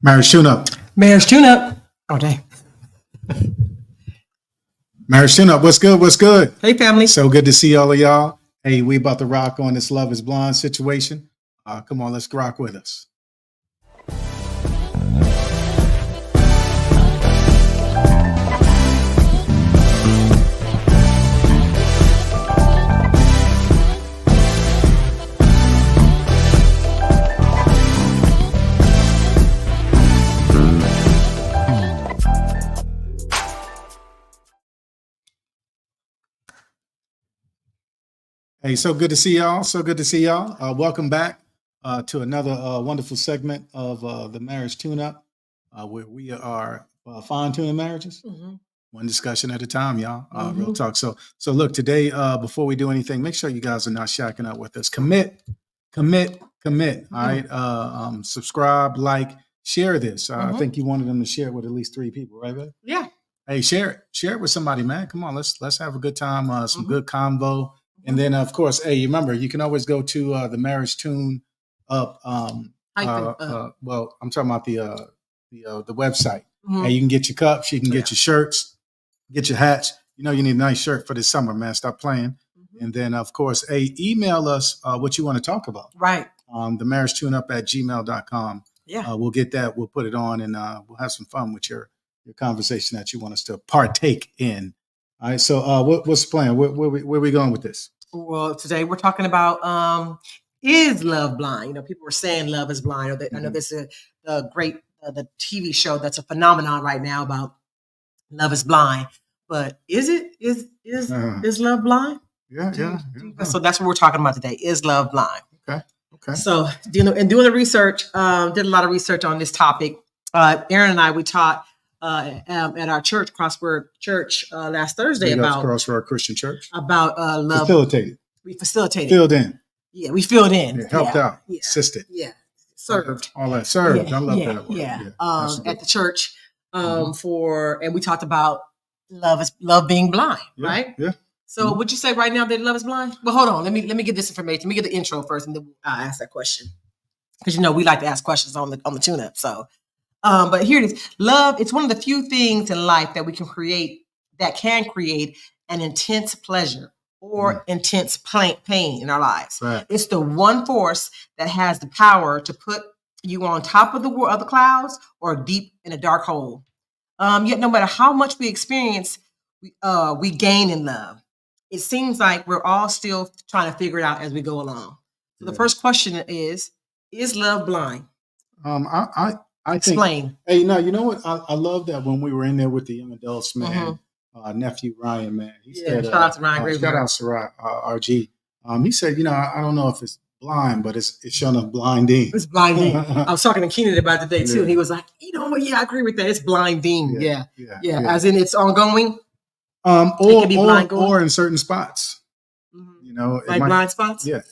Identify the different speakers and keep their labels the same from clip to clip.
Speaker 1: Marriage tune-up.
Speaker 2: Marriage tune-up. Oh, dang.
Speaker 1: Marriage tune-up. What's good? What's good?
Speaker 2: Hey, family.
Speaker 1: So good to see all of y'all. Hey, we about to rock on this Love is Blind situation. Come on, let's rock with us. Hey, so good to see y'all. So good to see y'all. Welcome back to another wonderful segment of the Marriage Tune-Up, where we are fine-tuning marriages.
Speaker 2: Mm-hmm.
Speaker 1: One discussion at a time, y'all. Real talk. So look, today, before we do anything, make sure you guys are not shacking up with us. Commit.
Speaker 2: Mm-hmm.
Speaker 1: All right. Subscribe, like, share this. I think you wanted them to share it with at least 3 people, right, babe?
Speaker 2: Yeah.
Speaker 1: Hey, share it with somebody, man. Come on, let's have a good time. Some good convo. And then, of course, hey, you remember, you can always go to the Marriage Tune Up. Well, I'm talking about the website. Hey, you can get your cups, you can get your shirts, get your hats. You know, you need a nice shirt for this summer, man. Stop playing. And then, of course, hey, email us what you want to talk about.
Speaker 2: Right.
Speaker 1: The marriagetuneup@gmail.com.
Speaker 2: Yeah.
Speaker 1: We'll get that. We'll put it on, and we'll have some fun with your conversation that you want us to partake in. All right. So what's the plan? Where are we going with this?
Speaker 2: Well, today we're talking about is love blind? You know, people are saying love is blind. Or I know there's a great the TV show that's a phenomenon right now about love is blind. But is it is love blind?
Speaker 1: Yeah.
Speaker 2: So that's what we're talking about today. Is love blind?
Speaker 1: Okay.
Speaker 2: So doing the research, did a lot of research on this topic. Aaron and I, we taught at our church, Crossword Church, last Thursday about
Speaker 1: Crossword Christian Church
Speaker 2: about love.
Speaker 1: Facilitated.
Speaker 2: We facilitated.
Speaker 1: Filled in.
Speaker 2: Yeah, we filled in.
Speaker 1: Yeah, helped out. Yeah. Assisted.
Speaker 2: Yeah. Served.
Speaker 1: All that. Served.
Speaker 2: Yeah.
Speaker 1: I love that word.
Speaker 2: Yeah. At the church and we talked about love being blind, right?
Speaker 1: Yeah.
Speaker 2: So would you say right now that love is blind? Well, hold on. Let me get this information. Let me get the intro first, and then I'll ask that question. Because we like to ask questions on the tune-up. So but here it is. Love, it's one of the few things in life that can create an intense pleasure or intense pain in our lives.
Speaker 1: Right.
Speaker 2: It's the one force that has the power to put you on top of the clouds or deep in a dark hole. Yet no matter how much we experience, we gain in love. It seems like we're all still trying to figure it out as we go along. So the first question is love blind?
Speaker 1: I
Speaker 2: Explain.
Speaker 1: Think, hey, no, you know what? I love that when we were in there with the young adults, man, nephew Ryan, man. He said,
Speaker 2: shout out to Ryan.
Speaker 1: Shout out to RG. He said, I don't know if it's blind, but it's showing up blinding.
Speaker 2: It's blinding. I was talking to Keenan about it today too. And he was like, I agree with that. It's blinding. Yeah. As in it's ongoing.
Speaker 1: It can be blind or in certain spots.
Speaker 2: Blind spots?
Speaker 1: Yeah,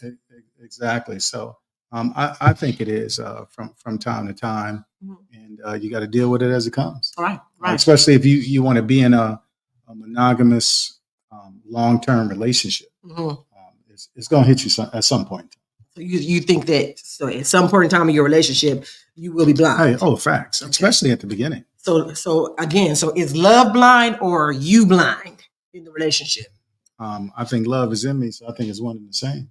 Speaker 1: exactly. So I think it is from time to time, and you got to deal with it as it comes.
Speaker 2: Right.
Speaker 1: Especially if you want to be in a monogamous, long-term relationship. It's going to hit you at some point.
Speaker 2: So you think that at some point in time in your relationship, you will be blind?
Speaker 1: Hey, facts. Okay. Especially at the beginning.
Speaker 2: So again, is love blind or are you blind in the relationship?
Speaker 1: I think love is in me, so I think it's one and the same.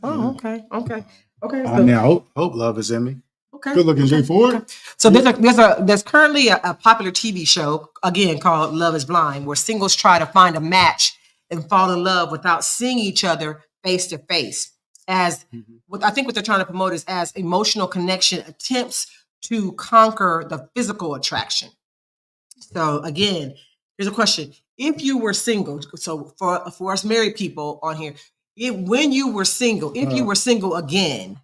Speaker 2: Oh, okay.
Speaker 1: I mean, I hope love is in me.
Speaker 2: Okay.
Speaker 1: Good looking, Jay Ford. Okay.
Speaker 2: So there's currently a popular TV show again called Love is Blind, where singles try to find a match and fall in love without seeing each other face to face. As what I think what they're trying to promote is as emotional connection attempts to conquer the physical attraction. So again, here's a question: if you were single, so for us married people on here. If you were single again,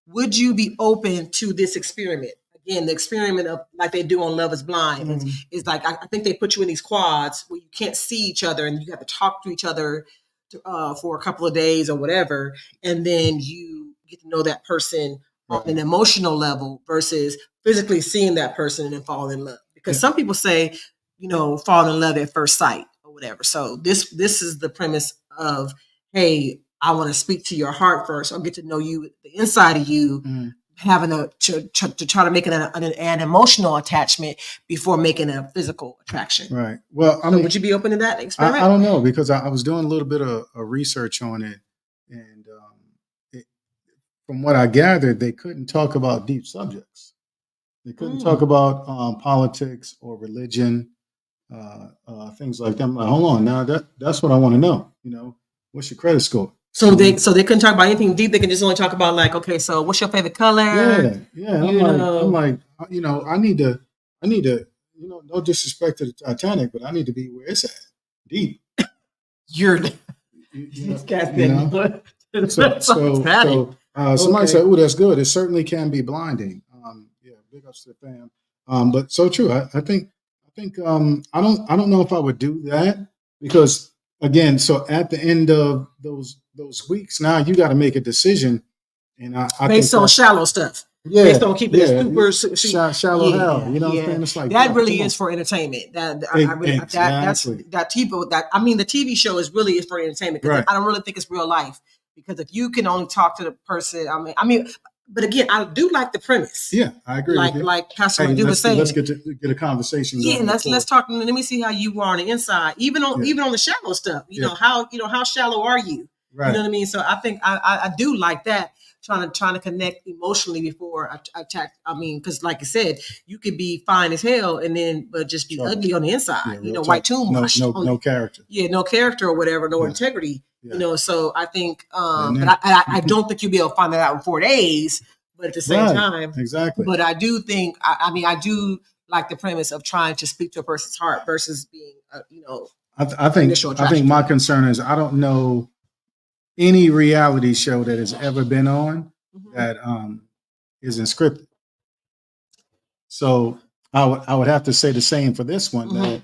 Speaker 2: would you be open to this experiment? Again, the experiment of like they do on Love is Blind is like, I think they put you in these quads where you can't see each other and you have to talk to each other for a couple of days or whatever. And then you get to know that person on an emotional level versus physically seeing that person and then fall in love. Because some people say, fall in love at first sight or whatever. So this is the premise of, hey, I want to speak to your heart first, or get to know you, the inside of you, having to try to make an emotional attachment before making a physical attraction.
Speaker 1: Right. Well, I
Speaker 2: So
Speaker 1: mean,
Speaker 2: would you be open to that experiment?
Speaker 1: I don't know, because I was doing a little bit of research on it, and from what I gathered, they couldn't talk about deep subjects. They couldn't talk about politics or religion, things like that. I'm like, hold on, now that's what I want to know. What's your credit score?
Speaker 2: So they couldn't talk about anything deep. They can just only talk about, like, okay, so what's your favorite color?
Speaker 1: Yeah. I'm like, I need to, no disrespect to the Titanic, but I need to be where it's at, deep.
Speaker 2: You're
Speaker 1: You
Speaker 2: so
Speaker 1: somebody said, "Oh, that's good." It certainly can be blinding. Big ups to the fam. But so true. I think I don't know if I would do that, because again, so at the end of those weeks, now you got to make a decision, and I
Speaker 2: based on shallow stuff.
Speaker 1: Yeah,
Speaker 2: based on keeping it super
Speaker 1: shallow hell. You know what I'm saying? It's like
Speaker 2: that really is for entertainment.
Speaker 1: Exactly.
Speaker 2: That the TV show is really for entertainment. Right. I don't really think it's real life, because if you can only talk to the person, I mean, but again, I do like the premise.
Speaker 1: Yeah, I agree.
Speaker 2: Like Pastor Madu was saying,
Speaker 1: let's get a conversation.
Speaker 2: Yeah, let's talk. Let me see how you are on the inside, even on the shallow stuff. You know how shallow are you? Right. You know what I mean? So I think I do like that. Trying to connect emotionally before attack. I mean, because like I said, you could be fine as hell and then but just be ugly on the inside. White tomb,
Speaker 1: no character.
Speaker 2: Yeah, no character or whatever, no integrity. Yeah. So I think, but I don't think you'll be able to find that out in 4 days. But at the same time,
Speaker 1: exactly.
Speaker 2: But I do think, I do like the premise of trying to speak to a person's heart versus being,
Speaker 1: I think my concern is, I don't know any reality show that has ever been on that isn't scripted. So I would have to say the same for this one. That,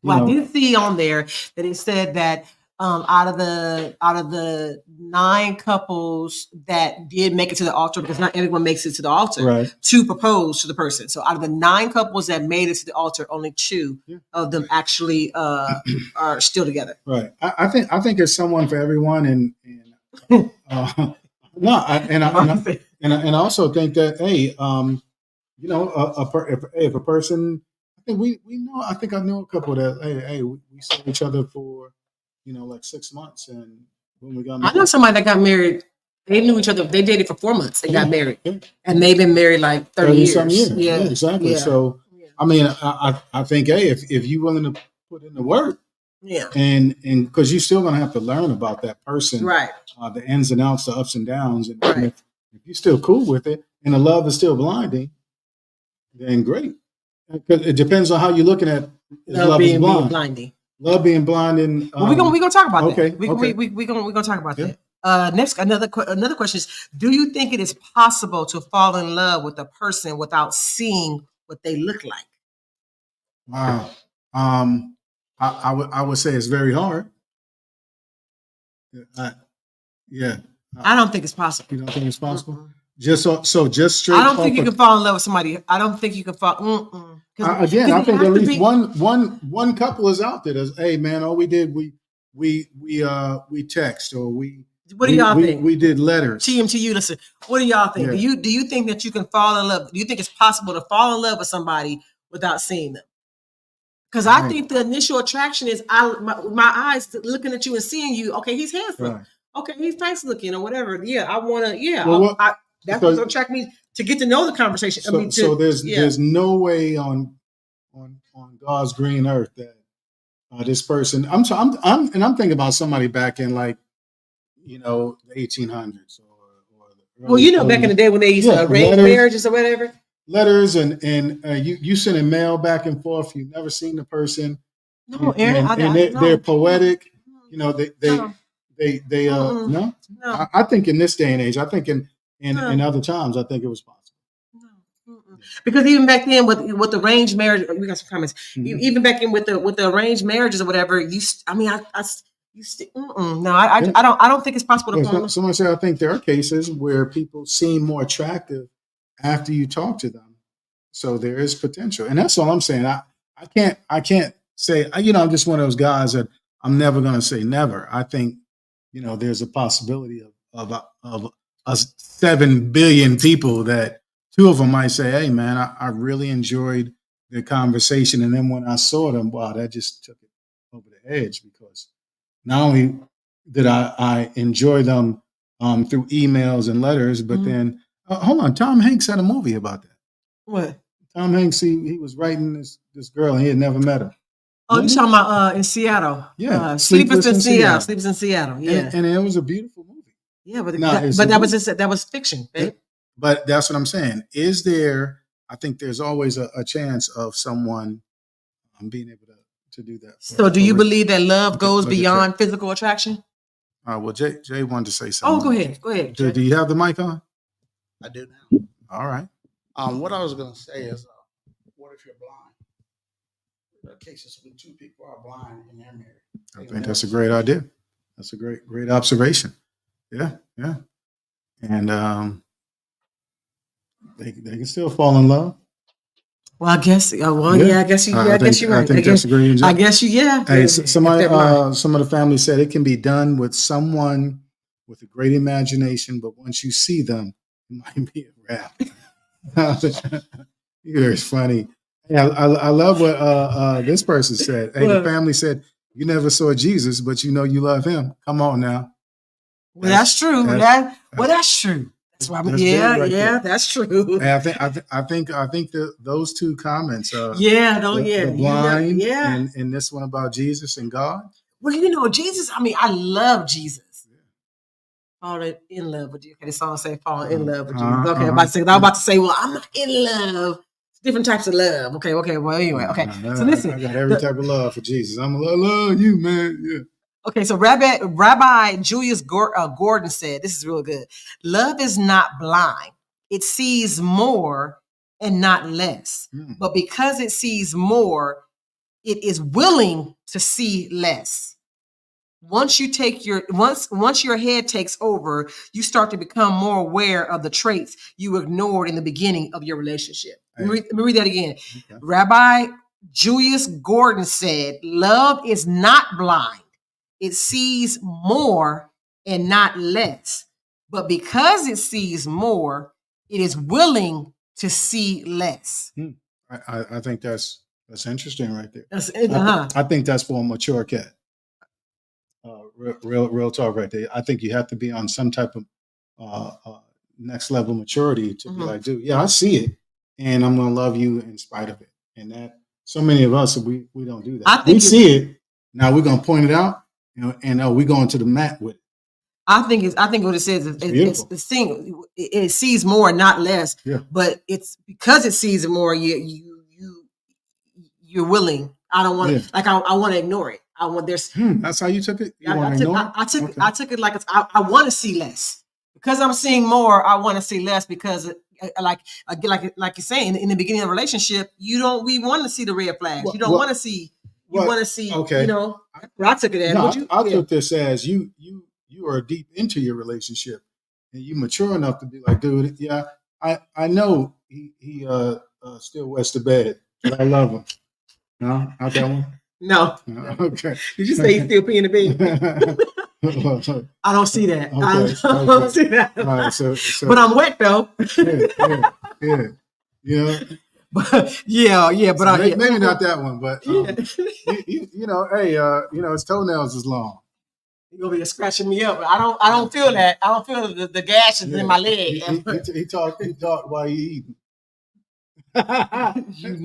Speaker 2: I did see on there that it said that out of the 9 couples that did make it to the altar, because not everyone makes it to the altar, to propose to the person. So out of the 9 couples that made it to the altar, only 2 of them actually are still together. Right.
Speaker 1: I think there's someone for everyone, and I also think that, hey, if a person, I think we know. I think I know a couple that, hey, we saw each other for like 6 months, and when we got married.
Speaker 2: I know somebody that got married. They knew each other. They dated for 4 months. They got married, and they've been married like 30 years.
Speaker 1: Yeah, exactly. Yeah. So I mean, I think, hey, if you're willing to put in the work. Yeah, and because you're still going to have to learn about that person, right? The ins and outs, the ups and downs, and if you're still cool with it, and the love is still blinding, then great. Because it depends on how you're looking at love being blinding. Love being blinding.
Speaker 2: We're gonna talk about that. We're gonna talk about that. Next, another question is: do you think it is possible to fall in love with a person without seeing what they look like?
Speaker 1: Wow. I would say it's very hard.
Speaker 2: I don't think it's possible.
Speaker 1: You don't think it's possible? Mm-hmm. Just straight.
Speaker 2: I don't think you can fall in love with somebody. I don't think you can fall.
Speaker 1: Again, I think at least one couple is out there that's, hey man, all we did we text, or we.
Speaker 2: What do y'all think?
Speaker 1: We did letters.
Speaker 2: TMTU. Listen, what do y'all think? Yeah. Do you think that you can fall in love? Do you think it's possible to fall in love with somebody without seeing them? Because I think the initial attraction is my eyes looking at you and seeing you. Okay, he's handsome. Right. Okay, he's nice looking or whatever. Yeah, I want to. Yeah, well, that's what's gonna attract me to get to know the conversation.
Speaker 1: So there's no way on God's green earth that this person. I'm thinking about somebody back in the 1800s or
Speaker 2: back in the day when they used to arrange marriages or whatever.
Speaker 1: Letters and you sending mail back and forth. You've never seen the person.
Speaker 2: No, Aaron,
Speaker 1: they're poetic. They no. I think in this day and age, I think in other times, I think it was possible.
Speaker 2: Because even back then with the arranged marriage, we got some comments. Mm-hmm. Even back in with the arranged marriages or whatever, I don't think it's possible to fall.
Speaker 1: Someone said, I think there are cases where people seem more attractive after you talk to them, so there is potential, and that's all I'm saying. I can't say, I'm just one of those guys that I'm never going to say never. I think there's a possibility of us 7 billion people that 2 of them might say, "Hey, man, I really enjoyed the conversation," and then when I saw them, wow, that just took it over the edge because not only did I enjoy them through emails and letters, but then hold on, Tom Hanks had a movie about that.
Speaker 2: What?
Speaker 1: Tom Hanks, he was writing this girl and he had never met her.
Speaker 2: Oh, you talking about in Seattle?
Speaker 1: Yeah,
Speaker 2: Sleepless in Seattle. Sleepless in Seattle. Yeah,
Speaker 1: and it was a beautiful movie.
Speaker 2: Yeah, but
Speaker 1: No,
Speaker 2: that was fiction. Babe.
Speaker 1: But that's what I'm saying. I think there's always a chance of someone being able to do that.
Speaker 2: So, do you believe that love goes beyond physical attraction?
Speaker 1: Well, Jay wanted to say something.
Speaker 2: Oh, go ahead. Go ahead.
Speaker 1: Do you have the mic on?
Speaker 3: I do now.
Speaker 1: All right.
Speaker 3: What I was going to say is, what if you're blind? There are cases when 2 people are blind and they're married.
Speaker 1: I think that's a great idea. That's a great observation. Yeah. And they can still fall in love.
Speaker 2: Well, I guess. I guess you. I guess you're right.
Speaker 1: I think that's a great example.
Speaker 2: I guess you. Yeah.
Speaker 1: Hey, some of the family said it can be done with someone with a great imagination, but once you see them, it might be a wrap. You're funny. Hey, I love what this person said. Hey, the family said, "You never saw Jesus, but you know you love him." Come on now.
Speaker 2: Well, that's true. That's true. That's why. That's true.
Speaker 1: Hey, I think those 2 comments. The blind, and this one about Jesus and God.
Speaker 2: Well, Jesus. I mean, I love Jesus. Falling in love with you. Okay, the song say "Falling in love with Jesus." Okay, I was about to say, well, I'm not in love. Different types of love. Okay. Well, anyway. Okay. So listen,
Speaker 1: I got every type of love for Jesus. I love you, man. Yeah.
Speaker 2: Okay. So Rabbi Julius Gordon said, "This is real good. Love is not blind. It sees more and not less. But because it sees more, it is willing to see less." Once your head takes over, you start to become more aware of the traits you ignored in the beginning of your relationship. Let me read that again. Okay. Rabbi Julius Gordon said, "Love is not blind. It sees more and not less. But because it sees more, it is willing to see less."
Speaker 1: I think that's interesting right there.
Speaker 2: I
Speaker 1: think that's for a mature cat. Real talk right there. I think you have to be on some type of next level maturity to be like, dude, yeah, I see it, and I'm gonna love you in spite of it. And that so many of us we don't do that. We see it. Now we're gonna point it out, and we're going to the mat with it.
Speaker 2: I think what it says is it sees more and not less.
Speaker 1: Yeah.
Speaker 2: But it's because it sees more, you're willing. I don't want to I want to ignore it.
Speaker 1: That's how you took it.
Speaker 2: I took it like I want to see less because I'm seeing more. I want to see less because, like you're saying, in the beginning of a relationship, we want to see the red flags. You don't want to see. You want to see.
Speaker 1: Okay.
Speaker 2: I took it as.
Speaker 1: I took this as you are deep into your relationship and you mature enough to be like, dude, yeah, I know he still wets the bed, but I love him. No, not that one.
Speaker 2: No.
Speaker 1: Okay.
Speaker 2: Did you say he's still peeing the bed? I don't see that.
Speaker 1: Okay.
Speaker 2: I don't see that.
Speaker 1: Right, so,
Speaker 2: but I'm wet though.
Speaker 1: Yeah.
Speaker 2: But yeah. But
Speaker 1: maybe not that one. But his toenails is long.
Speaker 2: You're gonna be scratching me up. I don't feel that. I don't feel the gashes in my leg.
Speaker 1: He talked while he eating.
Speaker 2: You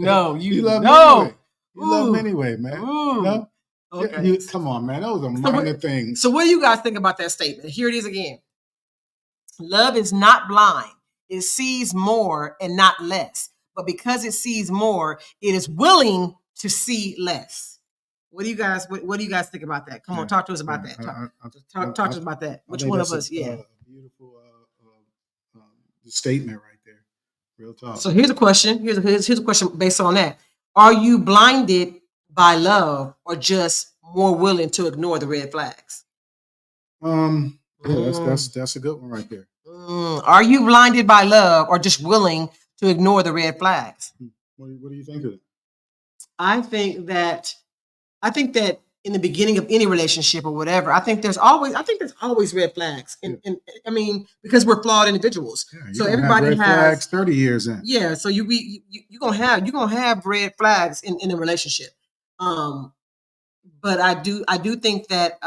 Speaker 2: love
Speaker 1: me. You love him anyway, man. No?
Speaker 2: Okay.
Speaker 1: Come on, man. Those are minor things.
Speaker 2: So what do you guys think about that statement? Here it is again. Love is not blind. It sees more and not less. But because it sees more, it is willing to see less. What do you guys think about that? Come on, talk to us about that. Talk to us about that. Which one of us?
Speaker 1: Beautiful statement right there. Real talk.
Speaker 2: So here's a question. Here's a question based on that. Are you blinded by love or just more willing to ignore the red flags?
Speaker 1: That's a good one right there.
Speaker 2: Are you blinded by love or just willing to ignore the red flags?
Speaker 1: What do you think of it?
Speaker 2: I think that in the beginning of any relationship or whatever, I think there's always red flags. And I mean, because we're flawed individuals.
Speaker 1: Yeah,
Speaker 2: so everybody
Speaker 1: red
Speaker 2: has
Speaker 1: flags 30 years in.
Speaker 2: Yeah. So you're gonna have red flags in a relationship. But I do think that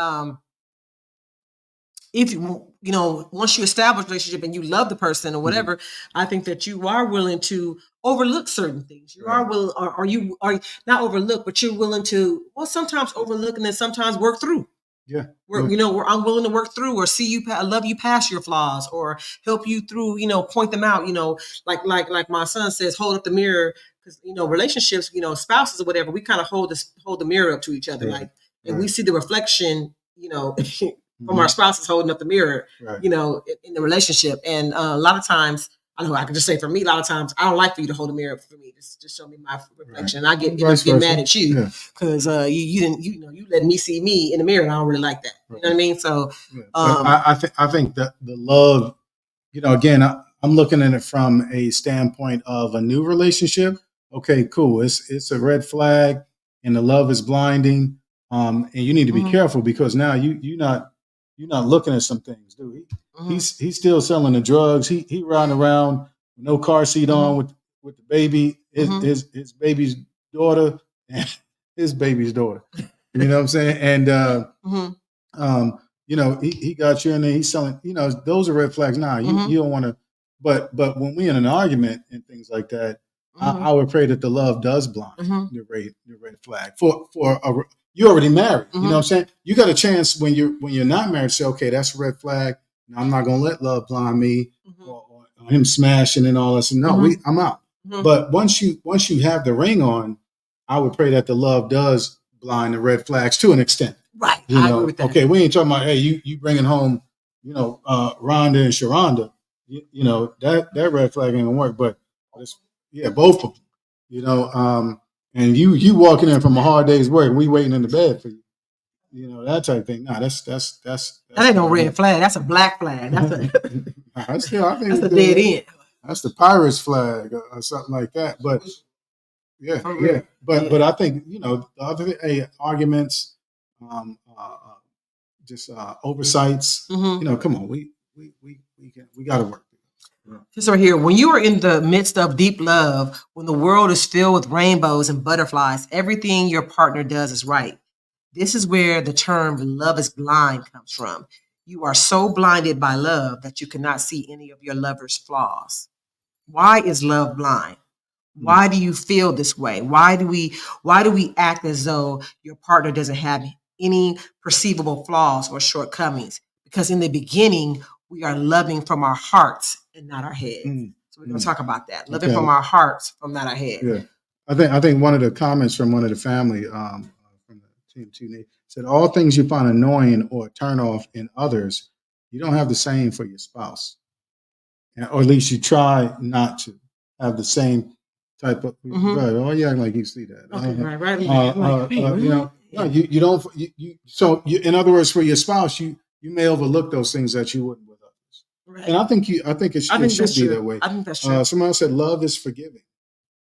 Speaker 2: if once you establish a relationship and you love the person or whatever, I think that you are willing to overlook certain things. You are willing, or you are not overlook, but you're willing to, sometimes overlook and then sometimes work through.
Speaker 1: Yeah.
Speaker 2: Where I'm willing to work through or see you, love you past your flaws or help you through, point them out, like my son says, hold up the mirror. Because, relationships, spouses or whatever, we kind of hold the mirror up to each other. And we see the reflection, from our spouses holding up the mirror, in the relationship. And a lot of times, I know I can just say for me, a lot of times I don't like for you to hold a mirror up for me. Just show me my reflection. And I get mad at you because you let me see me in the mirror and I don't really like that. You know what I mean? So
Speaker 1: I think that the love, again, I'm looking at it from a standpoint of a new relationship. Okay, cool. It's a red flag and the love is blinding. And you need to be careful because now you're not looking at some things, dude. He's still selling the drugs. He riding around with no car seat on with the baby, his baby's daughter and his baby's daughter. You know what I'm saying? And he got you in there. He's selling. Those are red flags. Nah, you don't want to. But when we in an argument and things like that, I would pray that the love does blind the red flag for you already married. You know what I'm saying? You got a chance when you're not married to say, okay, that's a red flag. Now, I'm not gonna let love blind me or him smashing and all this. No, I'm out. But once you have the ring on, I would pray that the love does blind the red flags to an extent.
Speaker 2: Right. I agree with that.
Speaker 1: Okay, we ain't talking about hey, you bringing home, Rhonda and Sharonda. That red flag ain't gonna work. But both of them. And you walking in from a hard day's work, and we waiting in the bed for you. That type of thing. Nah, that's that
Speaker 2: ain't no red flag. That's a black flag. That's
Speaker 1: I think
Speaker 2: that's a dead end.
Speaker 1: That's the pirate's flag or something like that. But But I think the other arguments, just oversights. Come on, we got to work.
Speaker 2: This right here. When you are in the midst of deep love, when the world is filled with rainbows and butterflies, everything your partner does is right. This is where the term love is blind comes from. You are so blinded by love that you cannot see any of your lover's flaws. Why is love blind? Why do you feel this way? Why do we act as though your partner doesn't have any perceivable flaws or shortcomings? Because in the beginning, we are loving from our hearts and not our heads. So we're going to talk about that. Loving from our hearts, from not our heads.
Speaker 1: Yeah, I think one of the comments from one of the family from the team said, all things you find annoying or turn off in others, you don't have the same for your spouse, or at least you try not to have the same type of. Right? Oh, yeah, like you see that.
Speaker 2: Right.
Speaker 1: You don't. So in other words, for your spouse, you may overlook those things that you wouldn't with others. Right. And I think it should be that way.
Speaker 2: I think that's true.
Speaker 1: Someone else said, "Love is forgiving."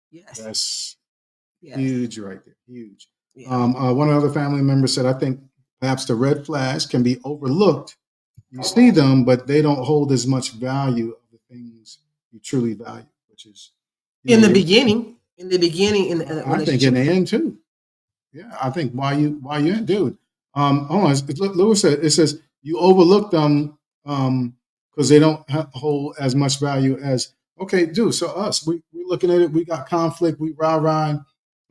Speaker 2: Yes,
Speaker 1: that's huge, right there. Huge.
Speaker 2: Yeah.
Speaker 1: One other family member said, "I think perhaps the red flags can be overlooked. You see them, but they don't hold as much value of the things you truly value, which is
Speaker 2: in the beginning, in the
Speaker 1: I think in the end too. Yeah, I think why you in, dude. Hold on. Lewis said it says you overlook them because they don't hold as much value as. Okay, dude. So us, we're looking at it. We got conflict. We rah.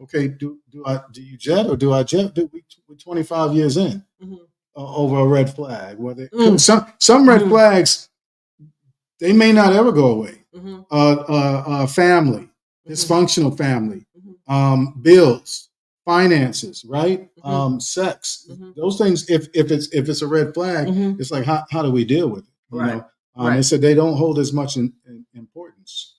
Speaker 1: Okay, do you jet or do I jet? Dude, we're 25 years in over a red flag. Whether some red flags, they may not ever go away. Family, dysfunctional family, bills, finances, right? Sex, those things. If it's a red flag, it's like how do we deal with it? You know. They said they don't hold as much importance.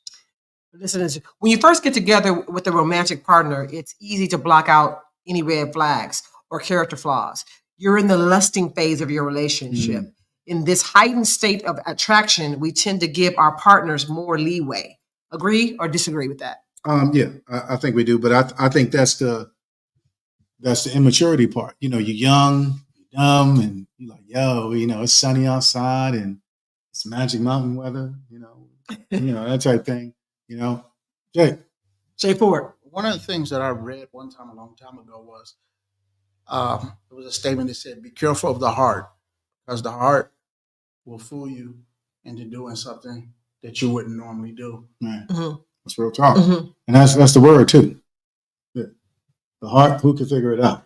Speaker 2: Listen, when you first get together with a romantic partner, it's easy to block out any red flags or character flaws. You're in the lusting phase of your relationship. In this heightened state of attraction, we tend to give our partners more leeway. Agree or disagree with that?
Speaker 1: Yeah, I think we do. But I think that's the that's the immaturity part. You know, you're young, you're dumb, and you're like, yo, you know, it's sunny outside and it's Magic Mountain weather, you know, that type thing, you know. Jay.
Speaker 2: Jay Ford.
Speaker 3: One of the things that I read one time a long time ago was it was a statement that said, "Be careful of the heart, because the heart will fool you into doing something that you wouldn't normally do."
Speaker 1: Man,
Speaker 2: Mm-hmm.
Speaker 1: that's real talk.
Speaker 2: Mm-hmm.
Speaker 1: And that's the word too. Yeah. The heart, who can figure it out?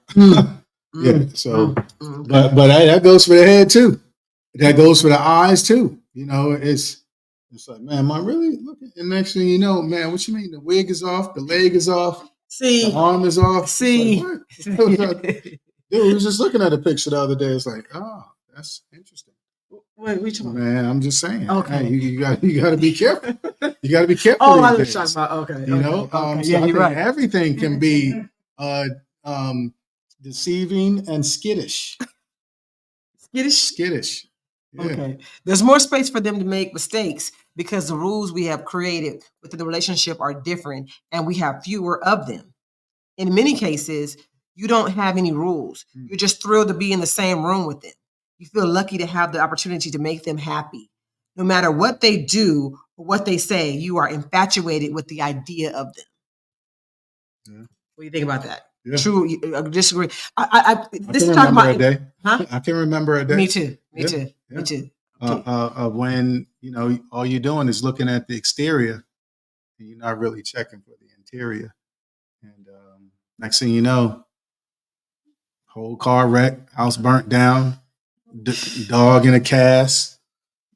Speaker 1: Yeah. So, but hey, that goes for the head too. That goes for the eyes too. You know, it's like, man, am I really looking? And next thing you know, man, what you mean? The wig is off, the leg is off,
Speaker 2: See,
Speaker 1: the arm is off.
Speaker 2: see,
Speaker 1: It's like, what? Dude, we was just looking at a picture the other day. It's like, oh, that's interesting.
Speaker 2: What we talking about?
Speaker 1: Man, I'm just saying.
Speaker 2: Okay.
Speaker 1: Hey, you got to be careful. You got to be careful.
Speaker 2: Oh, I
Speaker 1: these
Speaker 2: was
Speaker 1: days.
Speaker 2: talking about okay.
Speaker 1: You know,
Speaker 2: okay.
Speaker 1: so
Speaker 2: Yeah,
Speaker 1: I
Speaker 2: you're
Speaker 1: think
Speaker 2: right.
Speaker 1: everything can be deceiving and skittish. Skittish. Yeah.
Speaker 2: Okay. There's more space for them to make mistakes because the rules we have created within the relationship are different and we have fewer of them. In many cases, you don't have any rules. You're just thrilled to be in the same room with them. You feel lucky to have the opportunity to make them happy. No matter what they do or what they say, you are infatuated with the idea of them.
Speaker 1: Yeah.
Speaker 2: What do you think about that?
Speaker 1: Yeah.
Speaker 2: True. I disagree. This
Speaker 1: I
Speaker 2: is
Speaker 1: can
Speaker 2: talking
Speaker 1: remember
Speaker 2: about
Speaker 1: a day.
Speaker 2: Huh?
Speaker 1: I can remember a day.
Speaker 2: Me too. Me
Speaker 1: Yeah.
Speaker 2: too.
Speaker 1: Yeah.
Speaker 2: Me too.
Speaker 1: When you know all you're doing is looking at the exterior, and you're not really checking for the interior. And next thing you know, whole car wreck, house burnt down, dog in a cast.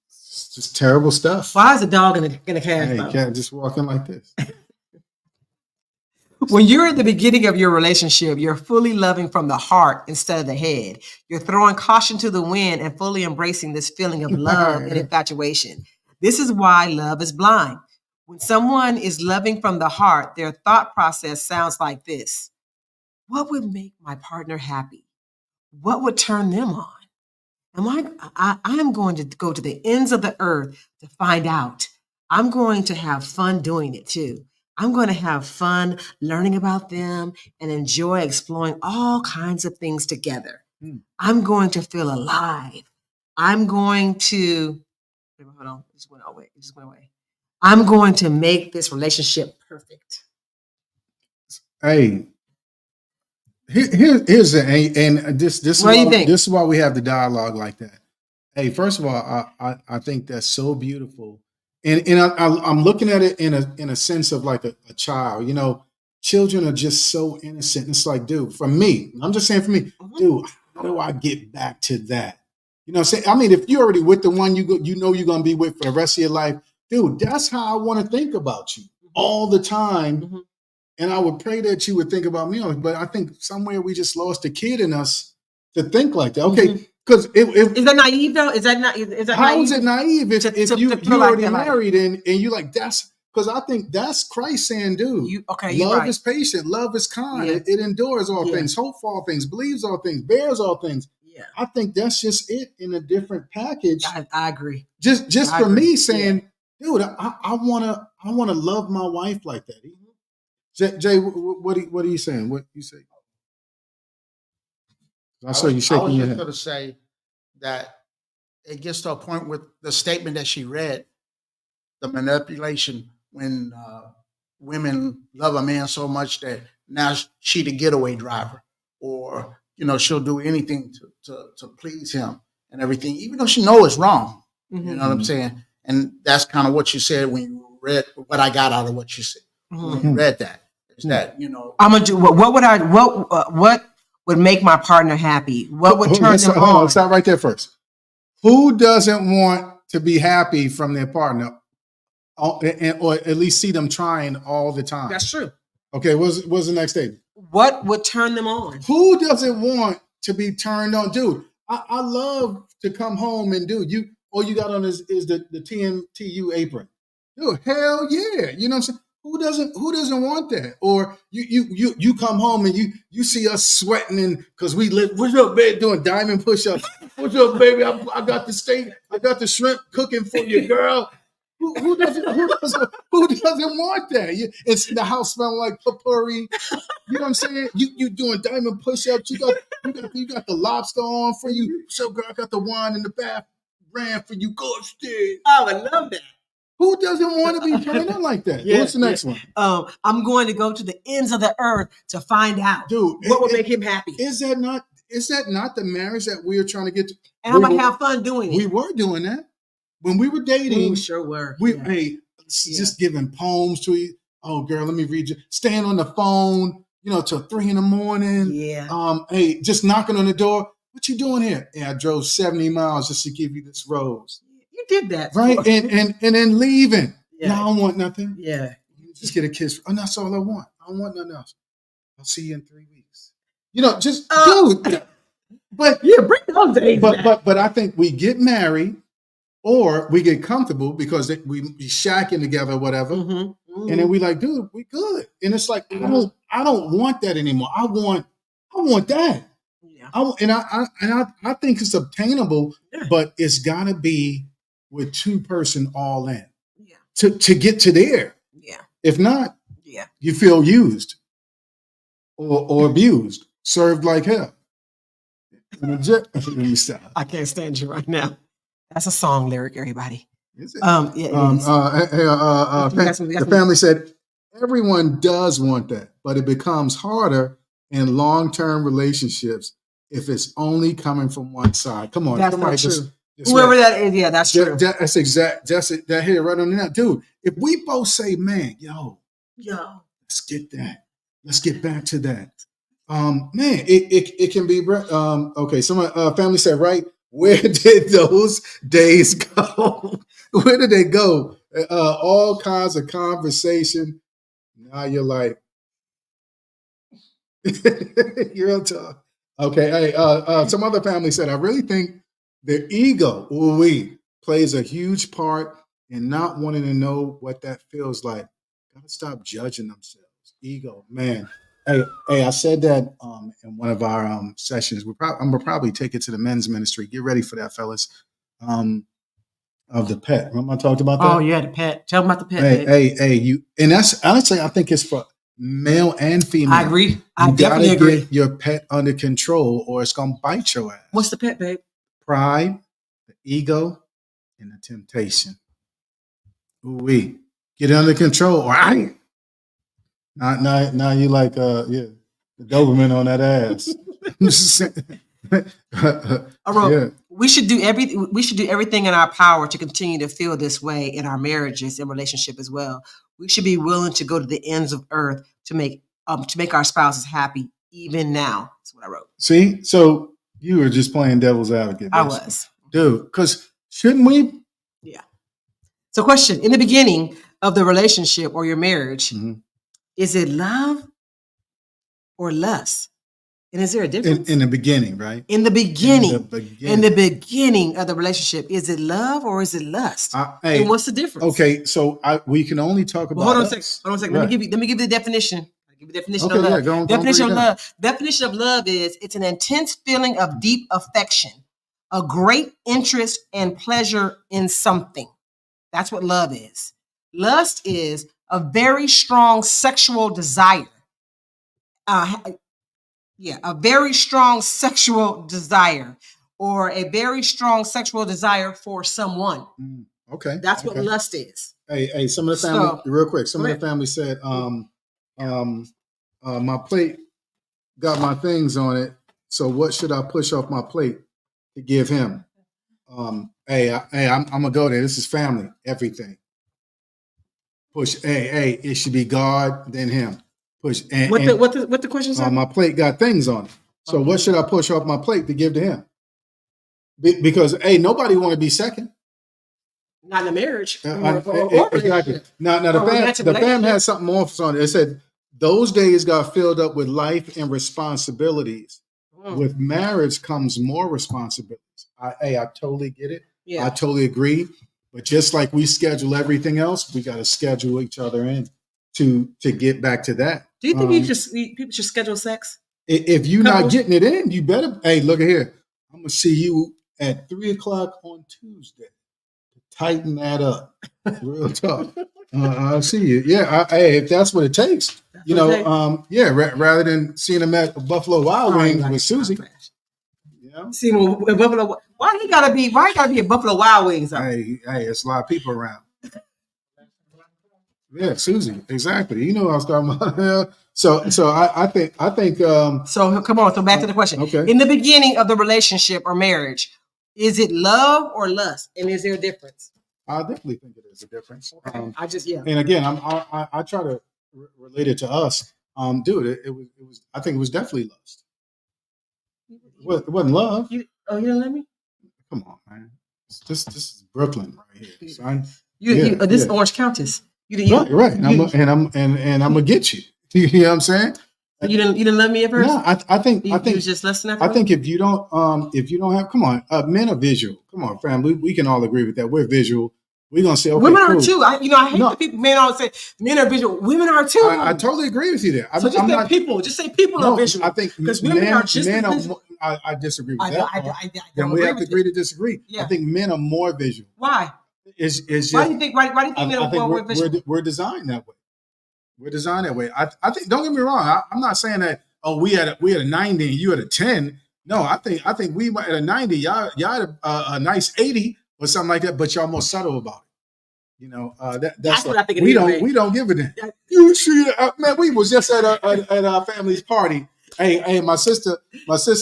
Speaker 1: It's just terrible stuff.
Speaker 2: Why is a dog in a cast?
Speaker 1: Hey,
Speaker 2: though?
Speaker 1: cat just walking like this.
Speaker 2: When you're at the beginning of your relationship, you're fully loving from the heart instead of the head. You're throwing caution to the wind and fully embracing this feeling of love and infatuation. This is why love is blind. When someone is loving from the heart, their thought process sounds like this. What would make my partner happy? What would turn them on? I'm going to go to the ends of the earth to find out. I'm going to have fun doing it too. I'm going to have fun learning about them and enjoy exploring all kinds of things together. I'm going to feel alive. I'm going to, hold on, it just went away. It just went away. I'm going to make this relationship perfect.
Speaker 1: Hey, here's the and this
Speaker 2: What do you think?
Speaker 1: This is why we have the dialogue like that. Hey, first of all, I think that's so beautiful, and I'm looking at it in a sense of like a child. You know, children are just so innocent. It's like, dude, for me, I'm just saying for me, dude, how do I get back to that? You know what I'm saying? I mean, if you're already with the one you know you're gonna be with for the rest of your life, dude, that's how I want to think about you all the time. And I would pray that you would think about me. But I think somewhere we just lost a kid in us to think like that. Okay, because
Speaker 2: is that naive though? Is that not? Is that
Speaker 1: how
Speaker 2: naive?
Speaker 1: is it naive if
Speaker 2: To
Speaker 1: you
Speaker 2: feel
Speaker 1: already
Speaker 2: like that,
Speaker 1: married and you like that's because I think that's Christ saying, dude, love is patient, love is kind, it endures all things, hopes all things, believes all things, bears all things. Yeah, I think that's just it in a different package.
Speaker 2: I agree.
Speaker 1: Just for me saying, dude, I wanna love my wife like that. Jay, what are you saying? What you say? I saw you shaking your head.
Speaker 3: I was just going to say that it gets to a point with the statement that she read, the manipulation when women love a man so much that now she the getaway driver, or you know she'll do anything to please him and everything, even though she knows it's wrong. You know what I'm saying? And that's kind of what you said when you read what I got out of what you said when you read that. That, you know,
Speaker 2: I'm gonna do what would make my partner happy? What would turn them on?
Speaker 1: Let's stop right there first. Who doesn't want to be happy from their partner, or at least see them trying all the time?
Speaker 2: That's true.
Speaker 1: Okay, what's the next statement?
Speaker 2: What would turn them on?
Speaker 1: Who doesn't want to be turned on, dude? I love to come home and dude, all you got on is the TMTU apron, dude. Hell yeah, you know what I'm saying? Who doesn't want that? Or you come home and you see us sweating and because we live. What's up, baby? Doing diamond push-ups. What's up, baby? I got the steak. I got the shrimp cooking for you, girl. Who doesn't want that? It's the house smelling like potpourri. You know what I'm saying? You doing diamond push-ups. You got the lobster on for you. So girl, I got the wine in the bath. Ran for you. Go upstairs.
Speaker 2: Oh, I love that.
Speaker 1: Who doesn't want to be turned on like that? What's the next one?
Speaker 2: I'm going to go to the ends of the earth to find out,
Speaker 1: dude,
Speaker 2: what would make him happy.
Speaker 1: Is that not the marriage that we are trying to get to?
Speaker 2: And I'm gonna have fun doing it.
Speaker 1: We were doing that when we were dating.
Speaker 2: We sure were.
Speaker 1: Just giving poems to you. Oh, girl, let me read you. Staying on the phone, till 3 a.m.
Speaker 2: Yeah.
Speaker 1: Hey, just knocking on the door. What you doing here? Hey, I drove 70 miles just to give you this rose.
Speaker 2: You did that,
Speaker 1: right? And then leaving.
Speaker 2: Yeah.
Speaker 1: No, I don't want nothing.
Speaker 2: Yeah.
Speaker 1: Just get a kiss. And that's all I want. I don't want nothing else. I'll see you in 3 weeks. Just dude. But
Speaker 2: yeah, bring those days back.
Speaker 1: But I think we get married or we get comfortable because we be shacking together or whatever. And then we like, dude, we good. And it's like, I don't want that anymore. I want that. Yeah. I think it's obtainable, but it's gotta be with 2-person all in. Yeah. To get to there. Yeah. If not, you feel used or abused, served like hell.
Speaker 2: I can't stand you right now. That's a song lyric, everybody.
Speaker 1: Is it?
Speaker 2: Yeah, it is.
Speaker 1: The family said everyone does want that, but it becomes harder in long-term relationships if it's only coming from one side. Come on,
Speaker 2: that's not true.
Speaker 1: Just
Speaker 2: whoever that is, yeah, that's true.
Speaker 1: That's exact. That's it. That hit right on the net, dude. If we both say, "Man, yo, let's get that. Let's get back to that." Man, it can be okay. Some family said, right? Where did those days go? Where did they go? All kinds of conversation. Now you're like, you're tough. Okay. Hey, some other family said, I really think their ego, plays a huge part in not wanting to know what that feels like. Gotta stop judging themselves. Ego, man. Hey, I said that in one of our sessions. I'm gonna probably take it to the men's ministry. Get ready for that, fellas. Of the pet. Remember I talked about that?
Speaker 2: Oh yeah, the pet. Tell them about the pet.
Speaker 1: Hey, you. And that's honestly, I think it's for male and female.
Speaker 2: I agree. I
Speaker 1: you
Speaker 2: definitely
Speaker 1: gotta
Speaker 2: agree.
Speaker 1: Get your pet under control, or it's gonna bite your ass.
Speaker 2: What's the pet, babe?
Speaker 1: Pride, the ego, and the temptation. Ooh-wee. Get it under control, or I. Now you like the Doberman on that ass.
Speaker 2: We should do everything in our power to continue to feel this way in our marriages and relationship as well. We should be willing to go to the ends of earth to make our spouses happy, even now. That's what I wrote.
Speaker 1: See, so you were just playing devil's advocate.
Speaker 2: I was,
Speaker 1: dude. Because shouldn't we?
Speaker 2: Yeah. So, question: in the beginning of the relationship or your marriage. Is it love or lust? And is there a difference?
Speaker 1: In the beginning, right?
Speaker 2: In the beginning of the relationship, is it love or is it lust? And what's the difference?
Speaker 1: Okay, so we can only talk about.
Speaker 2: Hold on a second. Right. Let me give you the definition. Of love. Definition of love is it's an intense feeling of deep affection, a great interest and pleasure in something. That's what love is. Lust is a very strong sexual desire. A very strong sexual desire, or a very strong sexual desire for someone.
Speaker 1: Okay.
Speaker 2: That's what lust is.
Speaker 1: Hey, some of the family, real quick, some of the family said, my plate got my things on it, so what should I push off my plate to give him? I'm gonna go there. This is family, everything. Push. Hey, it should be God, then him. Push. What
Speaker 2: the question said?
Speaker 1: My plate got things on it. So what should I push off my plate to give to him? Because nobody want to be second.
Speaker 2: Not in a marriage.
Speaker 1: Exactly. Now the fam had something off on it. It said those days got filled up with life and responsibilities. With marriage comes more responsibilities. I totally get it. Yeah. I totally agree. But just like we schedule everything else, we got to schedule each other in to get back to that.
Speaker 2: Do you think people should schedule sex?
Speaker 1: If you're not getting it in, you better. Hey, look at here. I'm gonna see you at 3:00 on Tuesday to Tighten that up. Real tough. I see you. Yeah. Hey, if that's what it takes, you know, yeah, rather than seeing him at Buffalo Wild Wings with Susie. You know?
Speaker 2: See him with Buffalo. Why he gotta be at Buffalo Wild Wings?
Speaker 1: Hey, it's a lot of people around. Yeah, Susie, exactly. You know what I was talking about. So I think
Speaker 2: So come on. So back to the question.
Speaker 1: Okay.
Speaker 2: In the beginning of the relationship or marriage, is it love or lust? And is there a difference?
Speaker 1: I definitely think it is a difference.
Speaker 2: I just
Speaker 1: And again, I try to relate it to us. Dude, it was I think it was definitely lust. It wasn't love.
Speaker 2: You didn't let me?
Speaker 1: Come on, man. This is Brooklyn right here, son.
Speaker 2: This is Orange Countess.
Speaker 1: Right. And I'm gonna get you. You know what I'm saying?
Speaker 2: You didn't let me at first?
Speaker 1: No, I think
Speaker 2: you was just listening.
Speaker 1: I think if you don't have, come on, men are visual. Come on, fam. We can all agree with that. We're visual. We're gonna say, okay,
Speaker 2: women are
Speaker 1: cool.
Speaker 2: too. I hate the people. Men always say men are visual. Women are too.
Speaker 1: I totally agree with you there.
Speaker 2: So just say people are visual.
Speaker 1: I think
Speaker 2: because women are just visual.
Speaker 1: I disagree with that.
Speaker 2: Then
Speaker 1: we have to agree to disagree.
Speaker 2: Yeah.
Speaker 1: I think men are more visual.
Speaker 2: Why?
Speaker 1: Is
Speaker 2: why do you think men are more visual?
Speaker 1: We're designed that way. We're designed that way. I think. Don't get me wrong. I'm not saying that. Oh, we had a 90 and you had a 10. No, I think we at a 90. Y'all had a nice 80 or something like that. But y'all more subtle about it. You know, that's
Speaker 2: what I think.
Speaker 1: We don't give a damn. You see, man, we was just at our family's party. Hey, my sister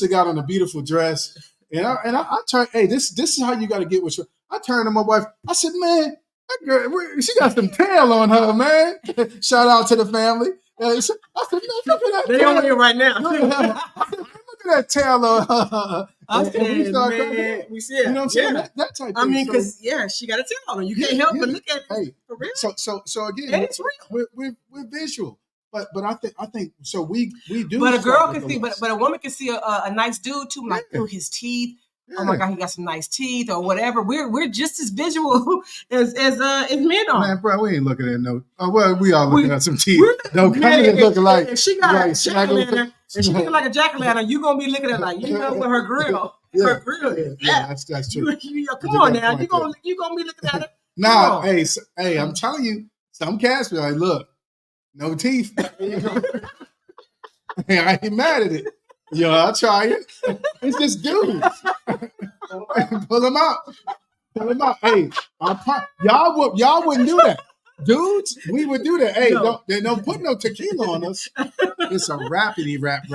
Speaker 1: got on a beautiful dress, and I turned. Hey, this is how you got to get with your. I turned to my wife. I said, man, that girl, she got some tail on her, man. Shout out to the family. I said, man, look at that.
Speaker 2: They on here right now.
Speaker 1: I said, look at that tail on her.
Speaker 2: I said, man, we see it.
Speaker 1: You know what I'm saying? That type of thing.
Speaker 2: I mean, because she got a tail on her. You can't help but look at it.
Speaker 1: Hey,
Speaker 2: for real.
Speaker 1: So again,
Speaker 2: it's real.
Speaker 1: We're visual. But I think so we do.
Speaker 2: But a girl can see, but a woman can see a nice dude too, like his teeth. Yeah. Oh my God, he got some nice teeth or whatever. We're just as visual as men are.
Speaker 1: Man, bro, we ain't looking at no. Well, we are looking at some teeth. No, kind of looking like.
Speaker 2: If she got a jack-o'-lantern, and she looking like a jack-o'-lantern, you gonna be looking at like where her grill.
Speaker 1: Yeah.
Speaker 2: Her grill is.
Speaker 1: Yeah, that's true.
Speaker 2: Come on now, you gonna be looking at it.
Speaker 1: Nah, hey, I'm telling you, some cats be like, look, no teeth. Hey, I ain't mad at it. Yo, I'll try it. It's just dudes. Pull them out. Hey, y'all wouldn't do that. Dudes, we would do that. Hey, don't put no tequila on us. It's a rapidy rap.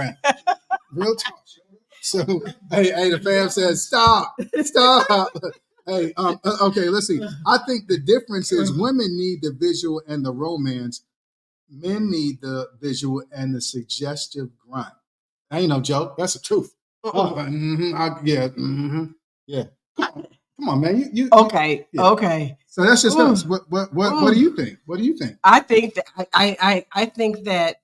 Speaker 1: Real talk. So, hey, the fam says, stop. Hey, okay, let's see. I think the difference is women need the visual and the romance. Men need the visual and the suggestive grunt. That ain't no joke. That's the truth. Yeah. Come on, man. You
Speaker 2: okay.
Speaker 1: Yeah.
Speaker 2: Okay.
Speaker 1: So that's just us. What do you think? What do you think?
Speaker 2: I think that I think that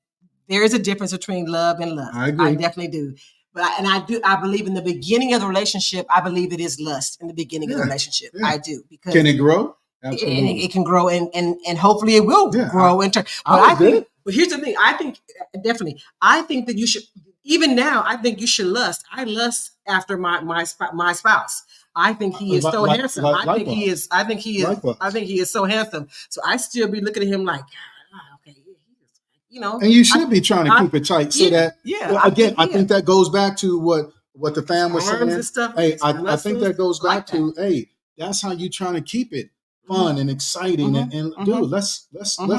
Speaker 2: there is a difference between love and lust.
Speaker 1: I agree.
Speaker 2: I definitely do. But I believe in the beginning of the relationship, I believe it is lust in the beginning of the relationship. Yeah. I do. Because
Speaker 1: can it grow? Absolutely.
Speaker 2: It can grow and hopefully it will grow into. But here's the thing. I think that you should, even now, I think you should lust. I lust after my spouse. I think he is so handsome. I think he is so handsome. So I still be looking at him like, okay, you know.
Speaker 1: And you should be trying to keep it tight so that I think that goes back to what the fam was saying.
Speaker 2: And stuff.
Speaker 1: Hey, I think that goes back to that's how you trying to keep it fun and exciting and dude, let's